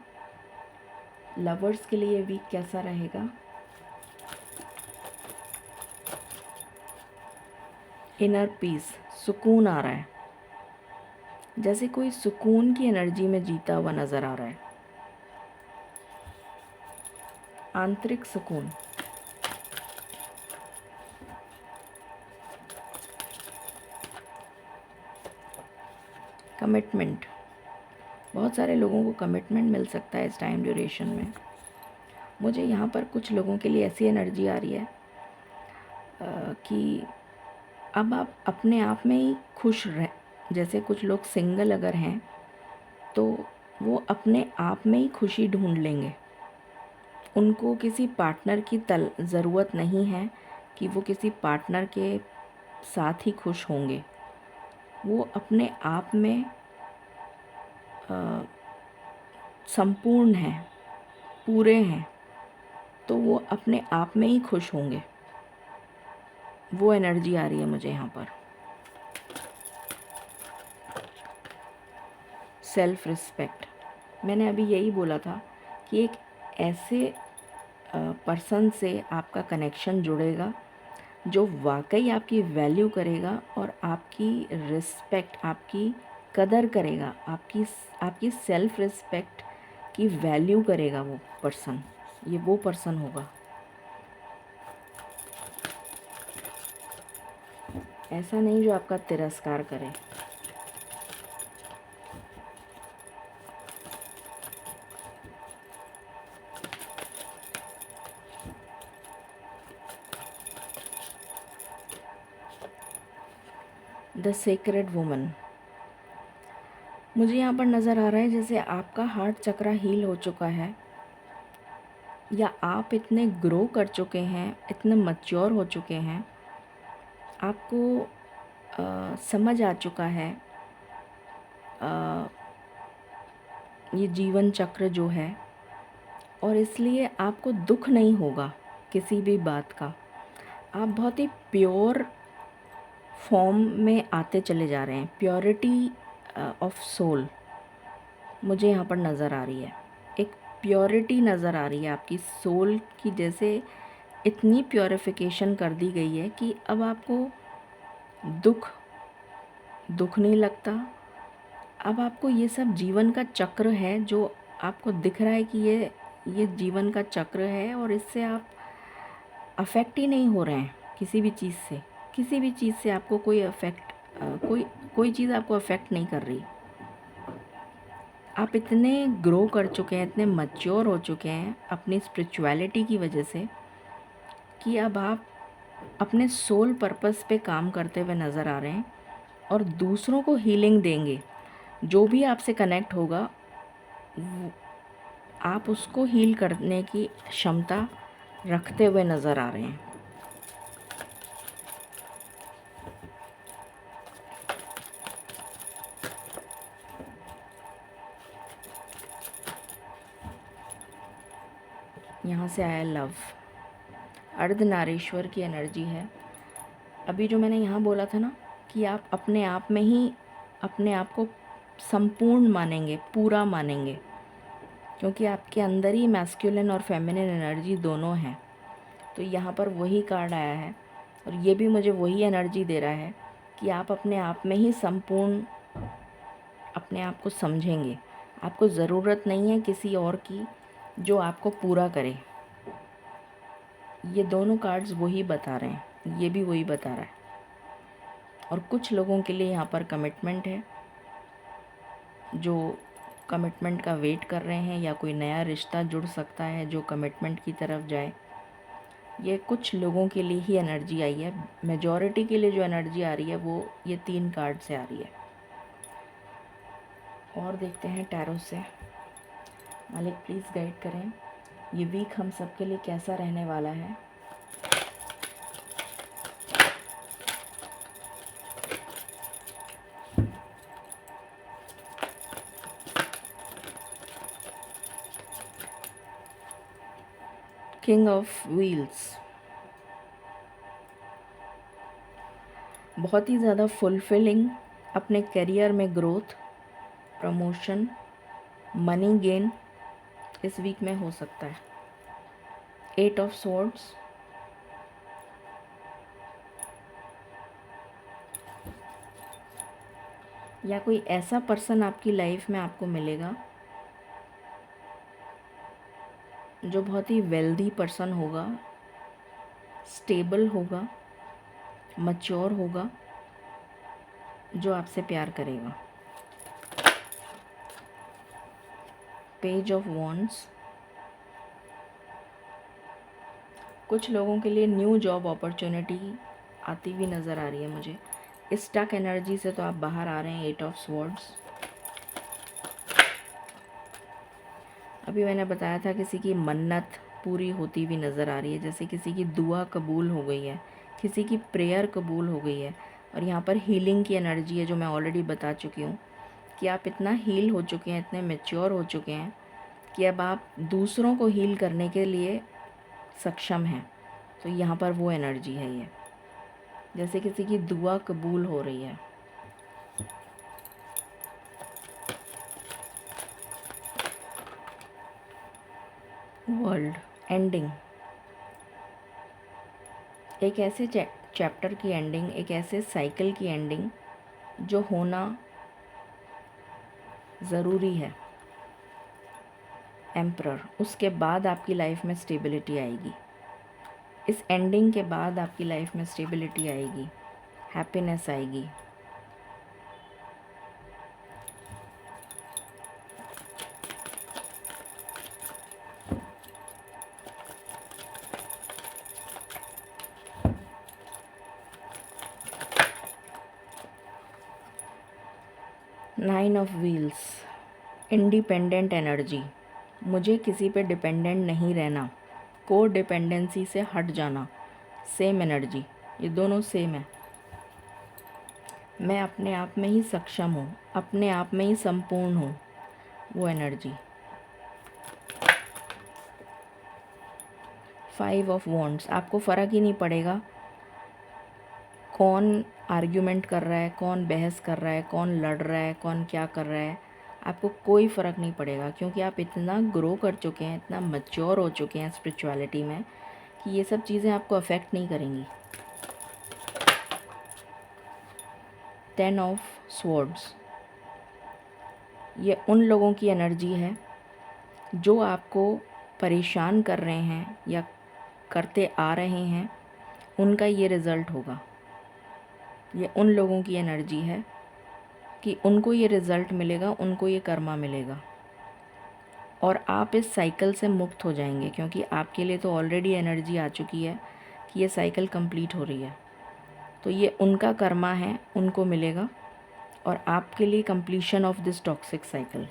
लवर्स के लिए वीक कैसा रहेगा। इनर पीस, सुकून आ रहा है, जैसे कोई सुकून की एनर्जी में जीता हुआ नज़र आ रहा है। आंतरिक सुकून, कमिटमेंट, बहुत सारे लोगों को कमिटमेंट मिल सकता है इस टाइम ड्यूरेशन में। मुझे यहाँ पर कुछ लोगों के लिए ऐसी एनर्जी आ रही है कि अब आप अपने आप में ही खुश रह, जैसे कुछ लोग सिंगल अगर हैं तो वो अपने आप में ही खुशी ढूंढ लेंगे। उनको किसी पार्टनर की ज़रूरत नहीं है कि वो किसी पार्टनर के साथ ही खुश होंगे। वो अपने आप में संपूर्ण हैं, पूरे हैं, तो वो अपने आप में ही खुश होंगे। वो एनर्जी आ रही है मुझे यहाँ पर। सेल्फ रिस्पेक्ट, मैंने अभी यही बोला था कि एक ऐसे पर्सन से आपका कनेक्शन जुड़ेगा जो वाकई आपकी वैल्यू करेगा और आपकी रिस्पेक्ट, आपकी कदर करेगा, आपकी सेल्फ रिस्पेक्ट की वैल्यू करेगा वो पर्सन। ये वो पर्सन होगा। ऐसा नहीं जो आपका तिरस्कार करे। द सेक्रेड वुमन, मुझे यहाँ पर नज़र आ रहा है जैसे आपका हार्ट चक्रा हील हो चुका है, या आप इतने ग्रो कर चुके हैं, इतने मैच्योर हो चुके हैं, आपको समझ आ चुका है ये जीवन चक्र जो है, और इसलिए आपको दुख नहीं होगा किसी भी बात का। आप बहुत ही प्योर फॉर्म में आते चले जा रहे हैं। प्योरिटी ऑफ सोल मुझे यहाँ पर नज़र आ रही है। एक प्योरिटी नज़र आ रही है आपकी सोल की, जैसे इतनी प्योरिफिकेशन कर दी गई है कि अब आपको दुख नहीं लगता। अब आपको ये सब जीवन का चक्र है जो आपको दिख रहा है कि ये जीवन का चक्र है, और इससे आप अफेक्ट ही नहीं हो रहे हैं किसी भी चीज़ से आपको कोई अफेक्ट कोई चीज़ आपको अफेक्ट नहीं कर रही। आप इतने ग्रो कर चुके हैं, इतने मैच्योर हो चुके हैं अपनी स्पिरिचुअलिटी की वजह से, कि अब आप अपने सोल पर्पस पे काम करते हुए नज़र आ रहे हैं और दूसरों को हीलिंग देंगे। जो भी आपसे कनेक्ट होगा आप उसको हील करने की क्षमता रखते हुए नज़र आ रहे हैं। यहाँ से आया लव, अर्धनारीश्वर की एनर्जी है। अभी जो मैंने यहाँ बोला था ना कि आप अपने आप में ही अपने आप को संपूर्ण मानेंगे, पूरा मानेंगे, क्योंकि आपके अंदर ही मैस्कुलिन और फेमिनिन एनर्जी दोनों हैं। तो यहाँ पर वही कार्ड आया है, और ये भी मुझे वही एनर्जी दे रहा है कि आप अपने आप में ही संपूर्ण अपने आप को समझेंगे। आपको ज़रूरत नहीं है किसी और की जो आपको पूरा करे। ये दोनों कार्ड्स वही बता रहे हैं, ये भी वही बता रहा है। और कुछ लोगों के लिए यहाँ पर कमिटमेंट है, जो कमिटमेंट का वेट कर रहे हैं, या कोई नया रिश्ता जुड़ सकता है जो कमिटमेंट की तरफ जाए। ये कुछ लोगों के लिए ही एनर्जी आई है। मेजॉरिटी के लिए जो एनर्जी आ रही है वो ये 3 कार्ड से आ रही है। और देखते हैं टैरो से। मालिक प्लीज़ गाइड करें, ये वीक हम सब के लिए कैसा रहने वाला है। किंग ऑफ व्हील्स, बहुत ही ज़्यादा फुलफिलिंग, अपने करियर में ग्रोथ, प्रमोशन, मनी गेन इस वीक में हो सकता है। 8 ऑफ स्वॉर्ड्स, या कोई ऐसा पर्सन आपकी लाइफ में आपको मिलेगा जो बहुत ही वेल्दी पर्सन होगा, स्टेबल होगा, मैच्योर होगा, जो आपसे प्यार करेगा। पेज ऑफ वॉन्ड्स, कुछ लोगों के लिए न्यू जॉब अपॉर्चुनिटी आती हुई नज़र आ रही है मुझे। स्टक एनर्जी से तो आप बाहर आ रहे हैं। 8 ऑफ स्वॉर्ड्स, अभी मैंने बताया था किसी की मन्नत पूरी होती हुई नज़र आ रही है, जैसे किसी की दुआ कबूल हो गई है, किसी की प्रेयर कबूल हो गई है। और यहाँ पर हीलिंग की एनर्जी है, जो मैं ऑलरेडी बता चुकी हूँ कि आप इतना हील हो चुके हैं, इतने मैच्योर हो चुके हैं कि अब आप दूसरों को हील करने के लिए सक्षम हैं। तो यहाँ पर वो एनर्जी है, ये जैसे किसी की दुआ कबूल हो रही है। वर्ल्ड एंडिंग, एक ऐसे चैप्टर की एंडिंग, एक ऐसे साइकिल की एंडिंग जो होना ज़रूरी है। एम्परर, उसके बाद आपकी लाइफ में स्टेबिलिटी आएगी। इस एंडिंग के बाद आपकी लाइफ में स्टेबिलिटी आएगी, हैप्पीनेस आएगी। Nine of wheels, independent energy, मुझे किसी पे डिपेंडेंट नहीं रहना, को डिपेंडेंसी से हट जाना। सेम एनर्जी, ये दोनों सेम है। मैं अपने आप में ही सक्षम हूँ, अपने आप में ही संपूर्ण हूँ, वो एनर्जी। 5 ऑफ वॉन्ड्स, आपको फ़र्क ही नहीं पड़ेगा कौन आर्ग्यूमेंट कर रहा है, कौन बहस कर रहा है, कौन लड़ रहा है, कौन क्या कर रहा है, आपको कोई फ़र्क नहीं पड़ेगा, क्योंकि आप इतना ग्रो कर चुके हैं, इतना मैच्योर हो चुके हैं स्पिरिचुअलिटी में कि ये सब चीज़ें आपको अफेक्ट नहीं करेंगी। 10 ऑफ स्वॉर्ड्स, ये उन लोगों की एनर्जी है जो आपको परेशान कर रहे हैं या करते आ रहे हैं, उनका ये रिज़ल्ट होगा। ये उन लोगों की एनर्जी है कि उनको ये रिज़ल्ट मिलेगा, उनको ये कर्मा मिलेगा, और आप इस साइकिल से मुक्त हो जाएंगे, क्योंकि आपके लिए तो ऑलरेडी एनर्जी आ चुकी है कि ये साइकिल कंप्लीट हो रही है। तो ये उनका कर्मा है, उनको मिलेगा, और आपके लिए completion of this toxic cycle.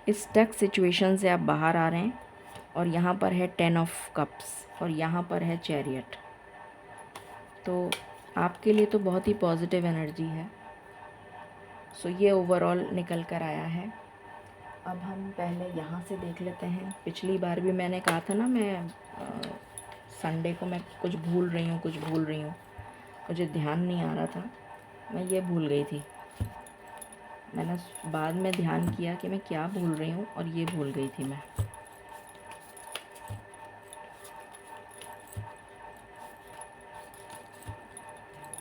इस स्टक सिचुएशन से आप बाहर आ रहे हैं, और यहाँ पर है 10 ऑफ कप्स और यहाँ पर है चैरियट। तो आपके लिए तो बहुत ही पॉजिटिव एनर्जी है। सो ये ओवरऑल निकल कर आया है। अब हम पहले यहाँ से देख लेते हैं। पिछली बार भी मैंने कहा था ना, मैं संडे को मैं कुछ भूल रही हूँ, मुझे ध्यान नहीं आ रहा था, मैं ये भूल गई थी। मैंने बाद में ध्यान किया कि मैं क्या भूल रही हूँ, और ये भूल गई थी मैं।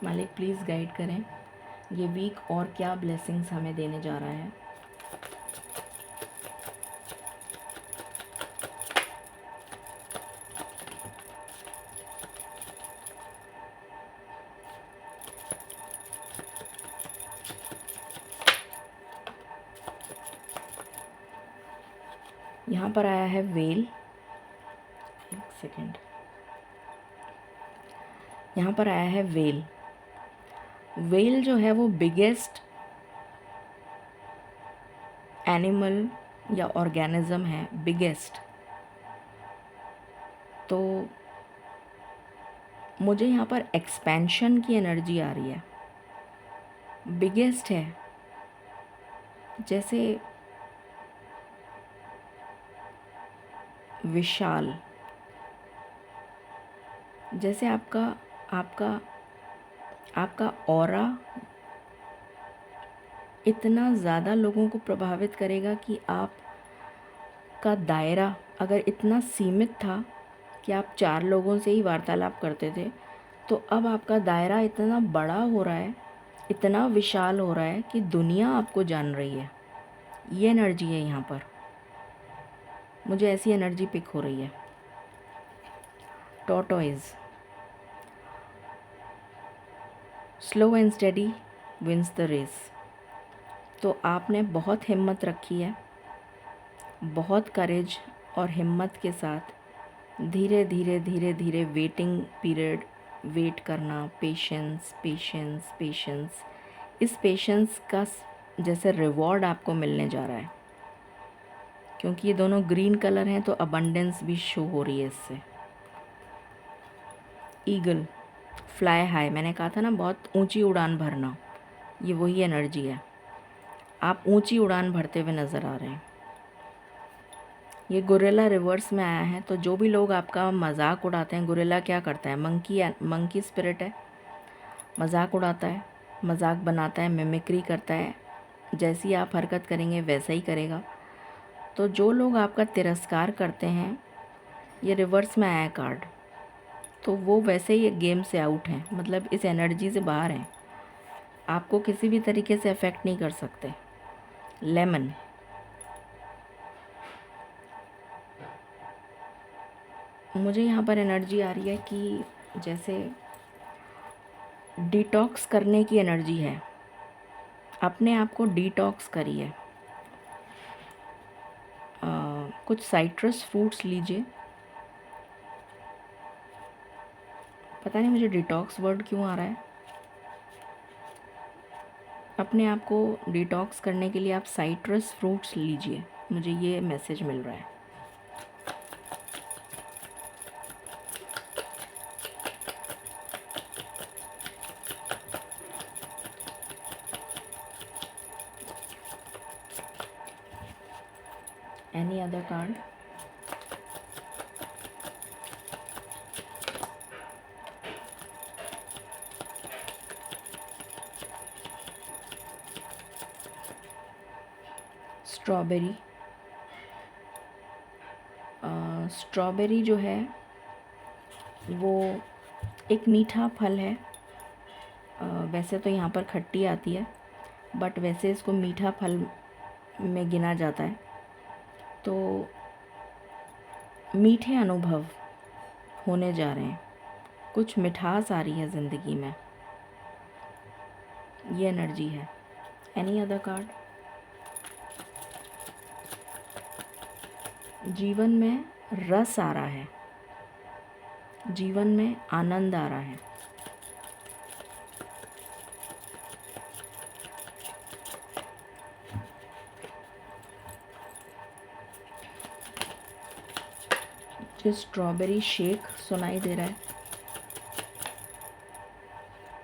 मालिक प्लीज़ गाइड करें, ये वीक और क्या ब्लेसिंग्स हमें देने जा रहा है। यहाँ पर आया है वेल, एक सेकेंड, यहाँ पर आया है वेल। वेल जो है वो बिगेस्ट एनिमल या ऑर्गेनिज्म है, बिगेस्ट। तो मुझे यहाँ पर एक्सपेंशन की एनर्जी आ रही है। बिगेस्ट है, जैसे विशाल, जैसे आपका आपका आपका ऑरा इतना ज़्यादा लोगों को प्रभावित करेगा कि आपका दायरा अगर इतना सीमित था कि आप 4 लोगों से ही वार्तालाप करते थे, तो अब आपका दायरा इतना बड़ा हो रहा है, इतना विशाल हो रहा है कि दुनिया आपको जान रही है। ये एनर्जी है यहाँ पर, मुझे ऐसी एनर्जी पिक हो रही है। Tortoise, slow and steady wins the race. तो आपने बहुत हिम्मत रखी है, बहुत करेज और हिम्मत के साथ धीरे धीरे धीरे धीरे वेटिंग पीरियड, वेट करना, पेशेंस पेशेंस पेशेंस, इस पेशेंस का जैसे रिवॉर्ड आपको मिलने जा रहा है, क्योंकि ये दोनों ग्रीन कलर हैं, तो अबंडेंस भी शो हो रही है इससे। ईगल, फ्लाई हाई, मैंने कहा था ना बहुत ऊंची उड़ान भरना, ये वही एनर्जी है। आप ऊंची उड़ान भरते हुए नज़र आ रहे हैं। ये गोरिल्ला रिवर्स में आया है, तो जो भी लोग आपका मजाक उड़ाते हैं, गोरिल्ला क्या करता है, मंकी स्पिरिट है, मजाक उड़ाता है, मजाक बनाता है, मिमिक्री करता है, जैसी आप हरकत करेंगे वैसा ही करेगा। तो जो लोग आपका तिरस्कार करते हैं, ये रिवर्स में आया है कार्ड, तो वो वैसे ही गेम से आउट हैं, मतलब इस एनर्जी से बाहर हैं, आपको किसी भी तरीके से अफेक्ट नहीं कर सकते। लेमन, मुझे यहाँ पर एनर्जी आ रही है कि जैसे डिटॉक्स करने की एनर्जी है, अपने आप को डिटॉक्स करिए। कुछ साइट्रस फ्रूट्स लीजिए। पता नहीं मुझे डिटॉक्स वर्ड क्यों आ रहा है। अपने आप को डिटॉक्स करने के लिए आप साइट्रस फ्रूट्स लीजिए, मुझे ये मैसेज मिल रहा है। Any other card? Strawberry. Strawberry जो है वो एक मीठा फल है। वैसे तो यहाँ पर खट्टी आती है, बट वैसे इसको मीठा फल में गिना जाता है। तो मीठे अनुभव होने जा रहे हैं, कुछ मिठास आ रही है ज़िंदगी में, ये एनर्जी है। Any other card? जीवन में रस आ रहा है, जीवन में आनंद आ रहा है। जो स्ट्रॉबेरी शेक सुनाई दे रहा है,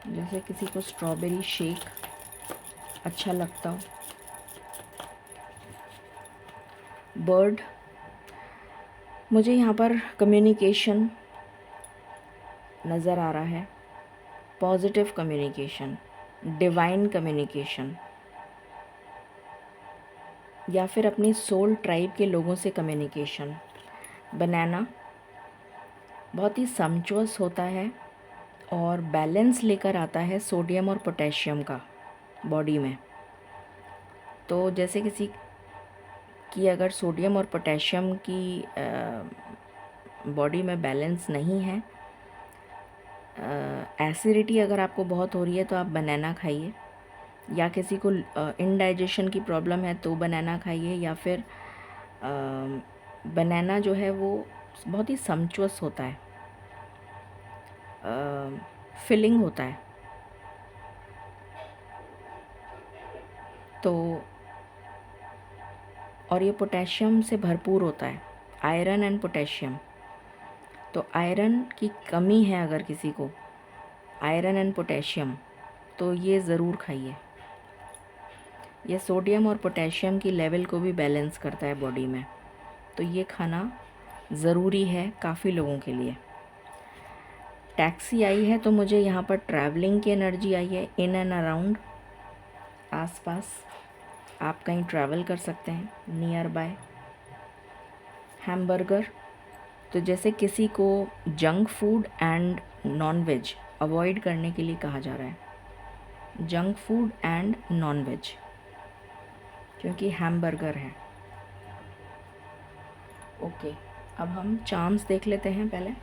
जैसे किसी को स्ट्रॉबेरी शेक अच्छा लगता हो। बर्ड, मुझे यहाँ पर कम्युनिकेशन नज़र आ रहा है, पॉजिटिव कम्युनिकेशन, डिवाइन कम्युनिकेशन, या फिर अपनी सोल ट्राइब के लोगों से कम्युनिकेशन। बनाना बहुत ही सम्चुअस होता है और बैलेंस लेकर आता है सोडियम और पोटेशियम का बॉडी में। तो जैसे किसी की अगर सोडियम और पोटेशियम की बॉडी में बैलेंस नहीं है, एसिडिटी अगर आपको बहुत हो रही है तो आप बनाना खाइए, या किसी को इनडाइजेशन की प्रॉब्लम है तो बनाना खाइए, या फिर बनाना जो है वो बहुत ही सम्चुअस होता है, फिलिंग होता है। तो और ये पोटेशियम से भरपूर होता है, आयरन एंड पोटेशियम। तो आयरन की कमी है अगर किसी को, आयरन एंड पोटेशियम, तो ये ज़रूर खाइए। ये सोडियम और पोटेशियम की लेवल को भी बैलेंस करता है बॉडी में, तो ये खाना ज़रूरी है काफ़ी लोगों के लिए। टैक्सी आई है तो मुझे यहाँ पर ट्रैवलिंग की एनर्जी आई है, इन एंड अराउंड, आसपास आप कहीं ट्रैवल कर सकते हैं, नियर बाय। हैमबर्गर, तो जैसे किसी को junk food and non veg avoid करने के लिए कहा जा रहा है, junk food and non veg, क्योंकि हैमबर्गर है। ओके, अब हम चार्म्स देख लेते हैं पहले।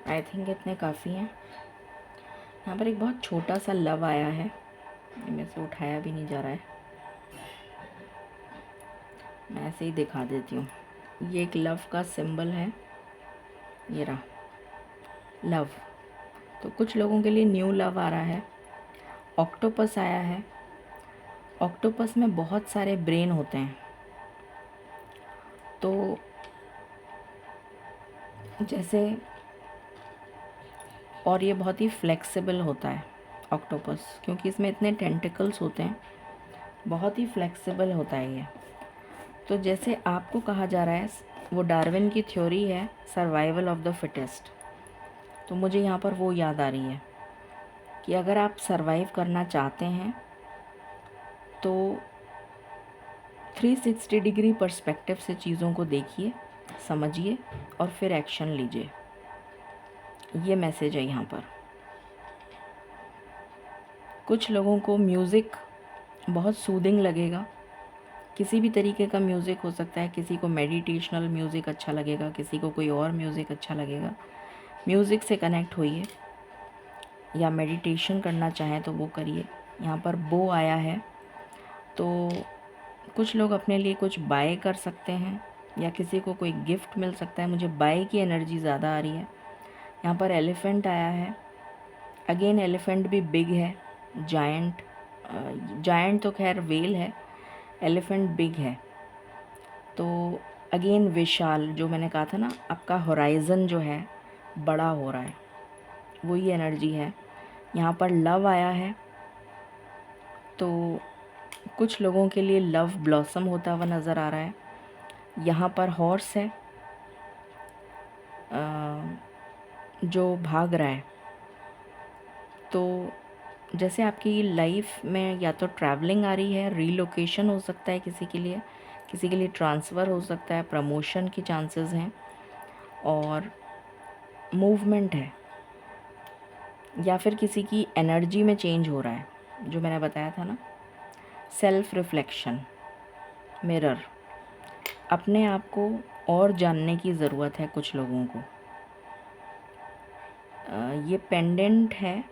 आई थिंक इतने काफ़ी हैं। यहाँ पर एक बहुत छोटा सा लव आया है, मेरे से उठाया भी नहीं जा रहा है, मैं ऐसे ही दिखा देती हूँ। ये एक लव का सिंबल है, ये रहा लव। तो कुछ लोगों के लिए न्यू लव आ रहा है। ऑक्टोपस आया है, ऑक्टोपस में बहुत सारे ब्रेन होते हैं, तो जैसे, और ये बहुत ही फ्लेक्सिबल होता है ऑक्टोपस, क्योंकि इसमें इतने टेंटिकल्स होते हैं, बहुत ही फ्लेक्सिबल होता है ये। तो जैसे आपको कहा जा रहा है, वो डार्विन की थ्योरी है, सर्वाइवल ऑफ द फिटेस्ट, तो मुझे यहाँ पर वो याद आ रही है कि अगर आप सर्वाइव करना चाहते हैं तो 360 डिग्री पर्सपेक्टिव से चीज़ों को देखिए, समझिए और फिर एक्शन लीजिए। ये मैसेज है यहाँ पर। कुछ लोगों को म्यूज़िक बहुत सूदिंग लगेगा, किसी भी तरीके का म्यूज़िक हो सकता है, किसी को मेडिटेशनल म्यूज़िक अच्छा लगेगा, किसी को कोई और म्यूज़िक अच्छा लगेगा। म्यूज़िक से कनेक्ट होइए, या मेडिटेशन करना चाहें तो वो करिए। यहाँ पर बो आया है, तो कुछ लोग अपने लिए कुछ बाय कर सकते हैं, या किसी को कोई गिफ्ट मिल सकता है। मुझे बाय की एनर्जी ज़्यादा आ रही है। यहाँ पर एलिफेंट आया है। अगेन एलिफेंट भी बिग है, जायंट। जायंट तो खैर वेल है, एलिफेंट बिग है। तो अगेन विशाल, जो मैंने कहा था ना, आपका होराइज़न जो है बड़ा हो रहा है, वही एनर्जी है। यहाँ पर लव आया है, तो कुछ लोगों के लिए लव ब्लॉसम होता हुआ नज़र आ रहा है। यहाँ पर हॉर्स है जो भाग रहा है। तो जैसे आपकी लाइफ में या तो ट्रैवलिंग आ रही है, रीलोकेशन हो सकता है किसी के लिए ट्रांसफ़र हो सकता है, प्रमोशन की चांसेस हैं, और मूवमेंट है, या फिर किसी की एनर्जी में चेंज हो रहा है, जो मैंने बताया था ना। सेल्फ रिफ्लेक्शन, मिरर, अपने आप को और जानने की ज़रूरत है कुछ लोगों को। ये पेंडेंट है।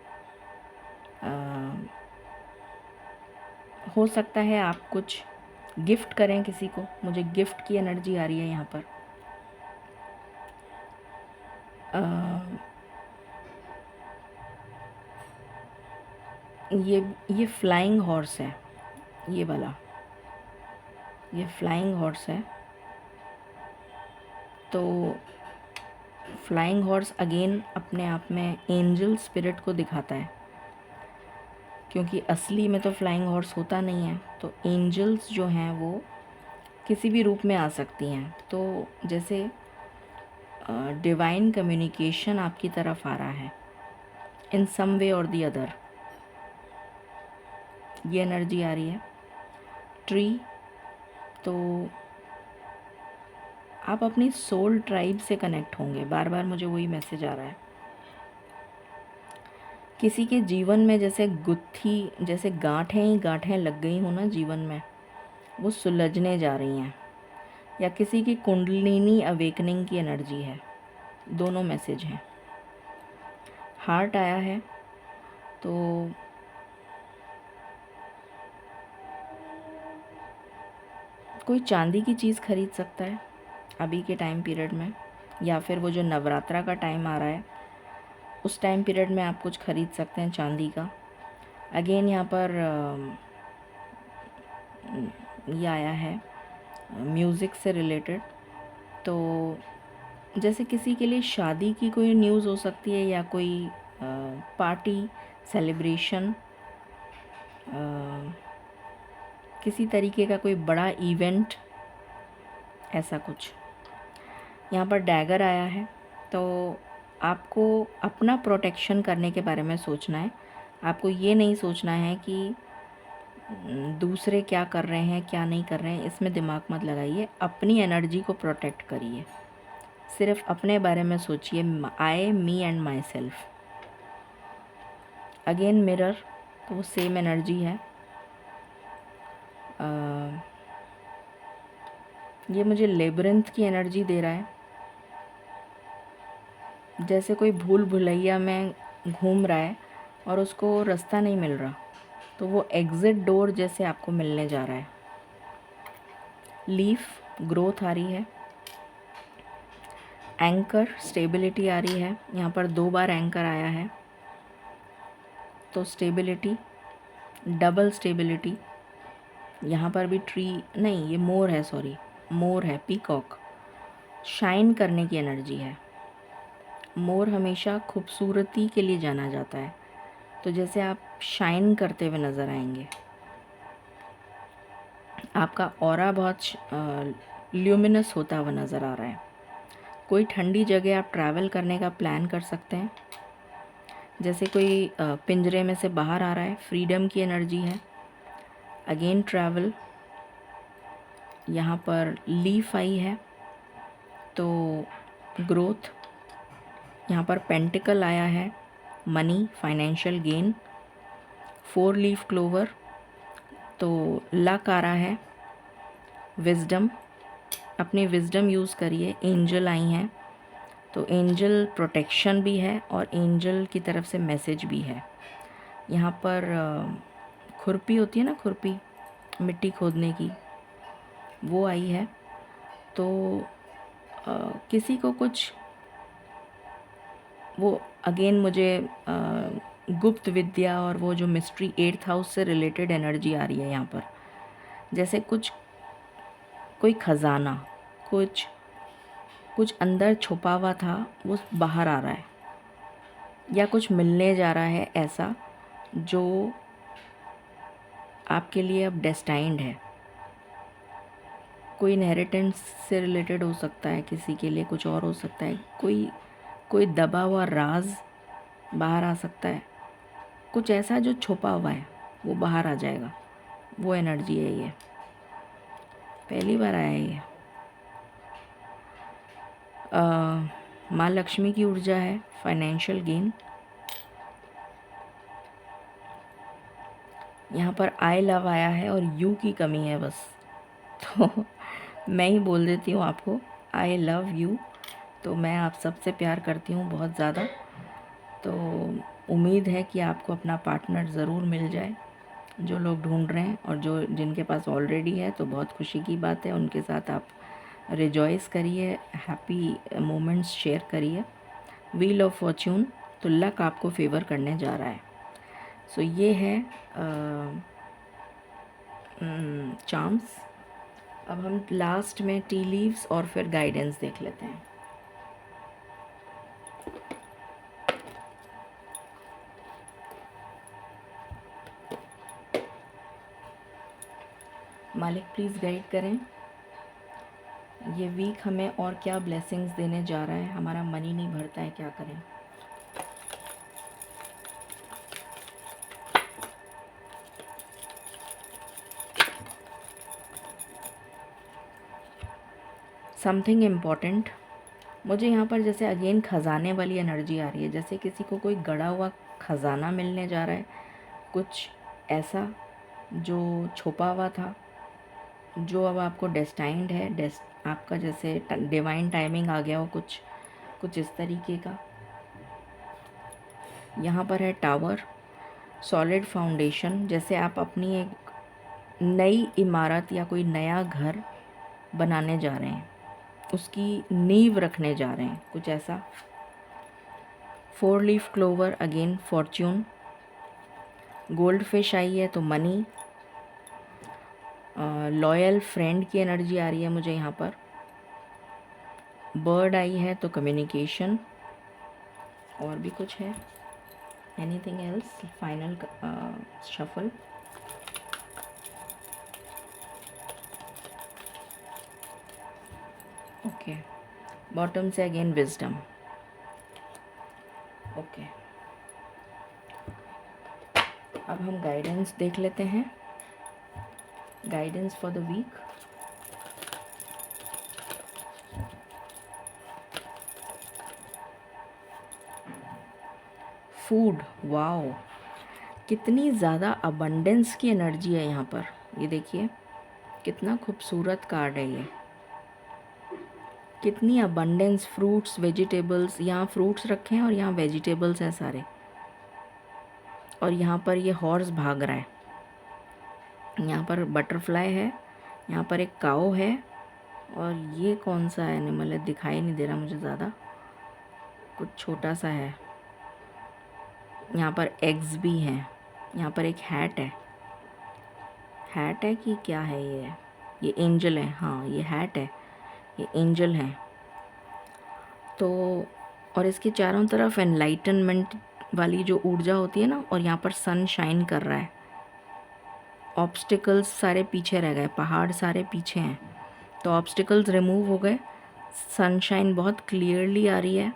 हो सकता है आप कुछ गिफ्ट करें किसी को। मुझे गिफ्ट की एनर्जी आ रही है यहाँ पर। ये फ्लाइंग हॉर्स है, ये वाला, ये फ्लाइंग हॉर्स है। तो फ्लाइंग हॉर्स अगेन अपने आप में एंजल स्पिरिट को दिखाता है, क्योंकि असली में तो फ्लाइंग हॉर्स होता नहीं है। तो एंजल्स जो हैं वो किसी भी रूप में आ सकती हैं। तो जैसे डिवाइन कम्युनिकेशन आपकी तरफ आ रहा है इन सम वे और दी अदर, ये एनर्जी आ रही है। ट्री, तो आप अपनी सोल ट्राइब से कनेक्ट होंगे। बार बार मुझे वही मैसेज आ रहा है। किसी के जीवन में जैसे गुत्थी, जैसे गांठें ही गांठें लग गई हो ना जीवन में, वो सुलझने जा रही हैं, या किसी की कुंडलिनी अवेकनिंग की एनर्जी है। दोनों मैसेज हैं। हार्ट आया है, तो कोई चांदी की चीज़ खरीद सकता है अभी के टाइम पीरियड में, या फिर वो जो नवरात्रा का टाइम आ रहा है उस टाइम पीरियड में आप कुछ खरीद सकते हैं चांदी का। अगेन यहाँ पर ये आया है म्यूज़िक से रिलेटेड। तो जैसे किसी के लिए शादी की कोई न्यूज़ हो सकती है, या कोई पार्टी, सेलिब्रेशन, किसी तरीके का कोई बड़ा इवेंट, ऐसा कुछ। यहाँ पर डैगर आया है, तो आपको अपना प्रोटेक्शन करने के बारे में सोचना है। आपको ये नहीं सोचना है कि दूसरे क्या कर रहे हैं क्या नहीं कर रहे हैं, इसमें दिमाग मत लगाइए। अपनी एनर्जी को प्रोटेक्ट करिए, सिर्फ अपने बारे में सोचिए। I, me and myself. Again mirror, तो वो सेम एनर्जी है। ये मुझे लेबरिंथ की एनर्जी दे रहा है, जैसे कोई भूल भुलैया में घूम रहा है और उसको रास्ता नहीं मिल रहा, तो वो एग्ज़िट डोर जैसे आपको मिलने जा रहा है। लीफ, ग्रोथ आ रही है। एंकर, स्टेबिलिटी आ रही है। यहाँ पर 2 बार एंकर आया है, तो स्टेबिलिटी, डबल स्टेबिलिटी। यहाँ पर भी ट्री नहीं, ये मोर है, सॉरी, मोर है, पीकॉक। शाइन करने की एनर्जी है। मोर हमेशा खूबसूरती के लिए जाना जाता है, तो जैसे आप शाइन करते हुए नज़र आएंगे। आपका ऑरा बहुत ल्यूमिनस होता हुआ नज़र आ रहा है। कोई ठंडी जगह आप ट्रैवल करने का प्लान कर सकते हैं, जैसे कोई पिंजरे में से बाहर आ रहा है, फ्रीडम की एनर्जी है। Again travel. यहाँ पर लीफ आई है, तो ग्रोथ। यहाँ पर पेंटिकल आया है, money, financial gain. 4 leaf clover, तो लक आ रहा है। विज़डम, अपनी विज़डम यूज़ करिए। एंजल आई हैं, तो एंजल प्रोटेक्शन भी है और एंजल की तरफ से मैसेज भी है। यहाँ पर खुरपी होती है ना, खुरपी मिट्टी खोदने की, वो आई है। तो किसी को कुछ वो अगेन मुझे गुप्त विद्या और वो जो मिस्ट्री 8th हाउस से रिलेटेड एनर्जी आ रही है यहाँ पर। जैसे कुछ कोई ख़जाना, कुछ कुछ अंदर छुपा हुआ था, वो बाहर आ रहा है, या कुछ मिलने जा रहा है ऐसा जो आपके लिए अब डेस्टाइंड है। कोई इनहेरिटेंस से रिलेटेड हो सकता है, किसी के लिए कुछ और हो सकता है। कोई दबा हुआ राज बाहर आ सकता है। कुछ ऐसा जो छुपा हुआ है वो बाहर आ जाएगा, वो एनर्जी है ये। पहली बार आया है ये। माँ लक्ष्मी की ऊर्जा है, फाइनेंशियल गेन। यहाँ पर आई लव आया है और यू की कमी है बस, तो मैं ही बोल देती हूँ आपको, आई लव यू। तो मैं आप सबसे प्यार करती हूँ बहुत ज़्यादा। तो उम्मीद है कि आपको अपना पार्टनर ज़रूर मिल जाए, जो लोग ढूंढ रहे हैं, और जो जिनके पास ऑलरेडी है तो बहुत खुशी की बात है, उनके साथ आप रिजॉइस करिए, हैप्पी मोमेंट्स शेयर करिए। व्हील ऑफ फॉर्च्यून, तो लक आपको फेवर करने जा रहा है। सो ये है चार्म्स। अब हम लास्ट में टी लीव्स और फिर गाइडेंस देख लेते हैं। मालिक प्लीज़ गाइड करें, ये वीक हमें और क्या ब्लेसिंग्स देने जा रहा है। हमारा मनी नहीं भरता है, क्या करें। समथिंग इम्पॉर्टेंट, मुझे यहाँ पर जैसे अगेन ख़जाने वाली एनर्जी आ रही है, जैसे किसी को कोई गड़ा हुआ ख़जाना मिलने जा रहा है, कुछ ऐसा जो छुपा हुआ था, जो अब आपको डेस्टाइंड है, आपका जैसे डिवाइन टाइमिंग आ गया हो, कुछ इस तरीके का। यहाँ पर है टावर, सॉलिड फाउंडेशन, जैसे आप अपनी एक नई इमारत या कोई नया घर बनाने जा रहे हैं, उसकी नींव रखने जा रहे हैं, कुछ ऐसा। 4 leaf clover, again fortune. Goldfish आई है तो मनी। लॉयल फ्रेंड की एनर्जी आ रही है मुझे यहाँ पर। बर्ड आई है तो कम्युनिकेशन। और भी कुछ है, anything else? Final shuffle. Okay, bottom से अगेन विजडम। ओके, अब हम गाइडेंस देख लेते हैं। Guidance for the week. Food, wow, कितनी ज़्यादा अबंडेंस की एनर्जी है यहाँ पर। ये देखिए कितना खूबसूरत कार्ड है ये, कितनी अबंडेंस। फ्रूट्स, वेजिटेबल्स, यहाँ फ्रूट्स रखे हैं और यहाँ वेजिटेबल्स हैं सारे। और यहाँ पर ये हॉर्स भाग रहा है, यहाँ पर बटरफ्लाई है, यहाँ पर एक काऊ है, और ये कौन सा एनिमल है दिखाई नहीं दे रहा मुझे ज़्यादा, कुछ छोटा सा है। यहाँ पर एग्स भी हैं। यहाँ पर एक हैट है, हैट है कि क्या है ये एंजल है, हाँ ये हैट है, ये एंजल है। तो और इसके चारों तरफ एनलाइटनमेंट वाली जो ऊर्जा होती है ना, और यहाँ पर सन शाइन कर रहा है। ऑब्स्टिकल्स सारे पीछे रह गए, पहाड़ सारे पीछे हैं, तो ऑब्स्टिकल्स रिमूव हो गए। सनशाइन बहुत क्लियरली आ रही है,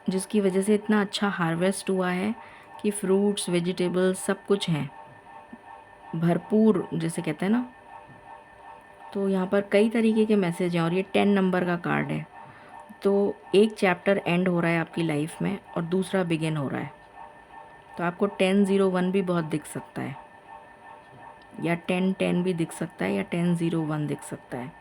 जिसकी वजह से इतना अच्छा हार्वेस्ट हुआ है कि फ्रूट्स, वेजिटेबल्स सब कुछ हैं भरपूर, जैसे कहते हैं ना। तो यहाँ पर कई तरीके के मैसेज हैं, और ये 10 नंबर का कार्ड है। तो एक चैप्टर एंड हो रहा है आपकी लाइफ में और दूसरा बिगिन हो रहा है, तो आपको 1001 भी बहुत दिख सकता है। या 1010 भी दिख सकता है या 1001 दिख सकता है।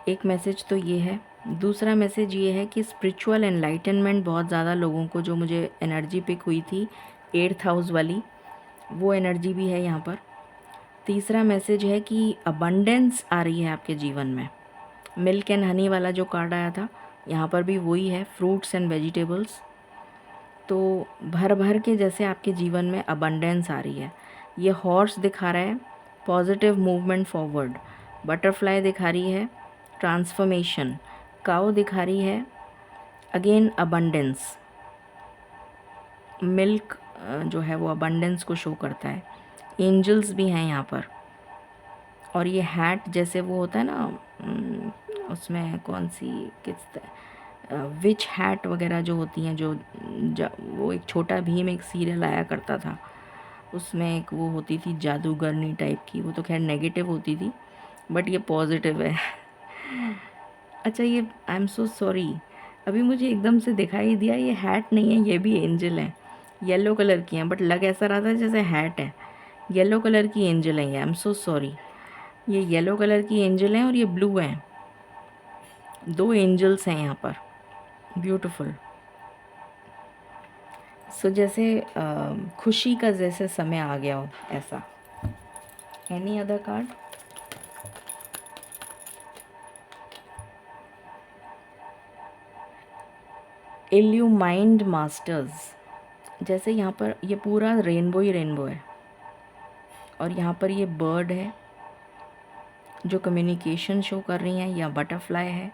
एक मैसेज तो ये है। दूसरा मैसेज ये है कि स्पिरिचुअल एनलाइटनमेंट बहुत ज़्यादा लोगों को, जो मुझे एनर्जी पिक हुई थी 8th हाउस वाली, वो एनर्जी भी है यहाँ पर। तीसरा मैसेज है कि अबंडेंस आ रही है आपके जीवन में। मिल्क एंड हनी वाला जो कार्ड आया था, यहाँ पर भी वही है, फ्रूट्स एंड वेजिटेबल्स। तो भर भर के जैसे आपके जीवन में अबंडेंस आ रही है। ये हॉर्स दिखा रहा है पॉजिटिव मूवमेंट फॉरवर्ड, बटरफ्लाई दिखा रही है ट्रांसफॉर्मेशन, काऊ दिखा रही है अगेन अबंडेंस। मिल्क जो है वो अबंडेंस को शो करता है। एंजल्स भी हैं यहाँ पर। और ये हैट जैसे वो होता है ना, उसमें कौन सी किस विच हैट वगैरह जो होती हैं, वो एक छोटा भीम एक सीरियल आया करता था, उसमें एक वो होती थी जादूगरनी टाइप की, वो तो खैर नेगेटिव होती थी बट ये पॉजिटिव है। अच्छा, ये आई एम सो सॉरी, अभी मुझे एकदम से दिखाई दिया, ये हैट नहीं है, ये भी एंजल है। येलो कलर की हैं बट लग ऐसा रहा था जैसे हैट है। येलो कलर की एंजल है ये, आई एम सो सॉरी। ये येलो कलर की एंजल हैं और ये ब्लू हैं। 2 एंजल्स हैं यहाँ पर, ब्यूटीफुल। सो जैसे खुशी का जैसे समय आ गया हो ऐसा। Any other card? Illumined masters. जैसे यहाँ पर ये पूरा रेनबो ही रेनबो है और यहाँ पर ये बर्ड है जो कम्युनिकेशन शो कर रही हैं, या बटरफ्लाई है,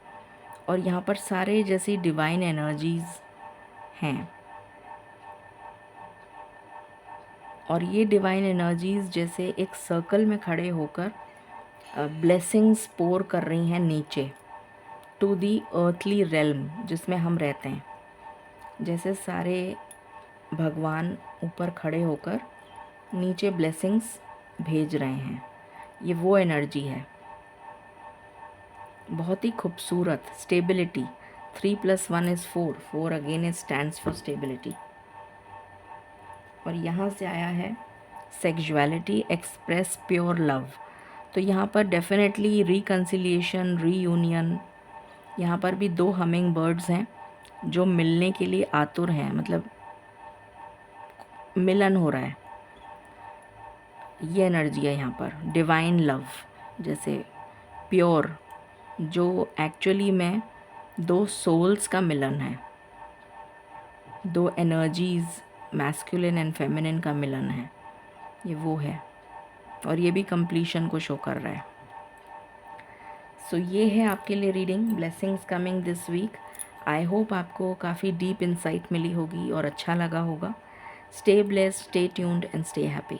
और यहाँ पर सारे जैसी डिवाइन एनर्जीज हैं। और ये डिवाइन एनर्जीज जैसे एक सर्कल में खड़े होकर ब्लेसिंग्स पोर कर रही हैं नीचे टू दी अर्थली रेल्म जिसमें हम रहते हैं। जैसे सारे भगवान ऊपर खड़े होकर नीचे ब्लेसिंग्स भेज रहे हैं, ये वो एनर्जी है। बहुत ही खूबसूरत। Stability, 3 + 1 = 4, 4 again is stands for stability. और यहाँ से आया है सेक्सुअलिटी, एक्सप्रेस प्योर लव। तो यहाँ पर डेफिनेटली रिकन्सिलिएशन, रीयूनियन। यहाँ पर भी 2 हमिंग बर्ड्स हैं जो मिलने के लिए आतुर हैं, मतलब मिलन हो रहा है, ये एनर्जी है यहाँ पर। डिवाइन लव जैसे प्योर, जो एक्चुअली में 2 सोल्स का मिलन है, 2 एनर्जीज़ मैस्कुलिन एंड फेमिनिन का मिलन है, ये वो है। और ये भी कंप्लीशन को शो कर रहा है। सो ये है आपके लिए reading, blessings coming this week. I hope आपको काफ़ी डीप इंसाइट मिली होगी और अच्छा लगा होगा। Stay blessed, stay tuned and stay happy.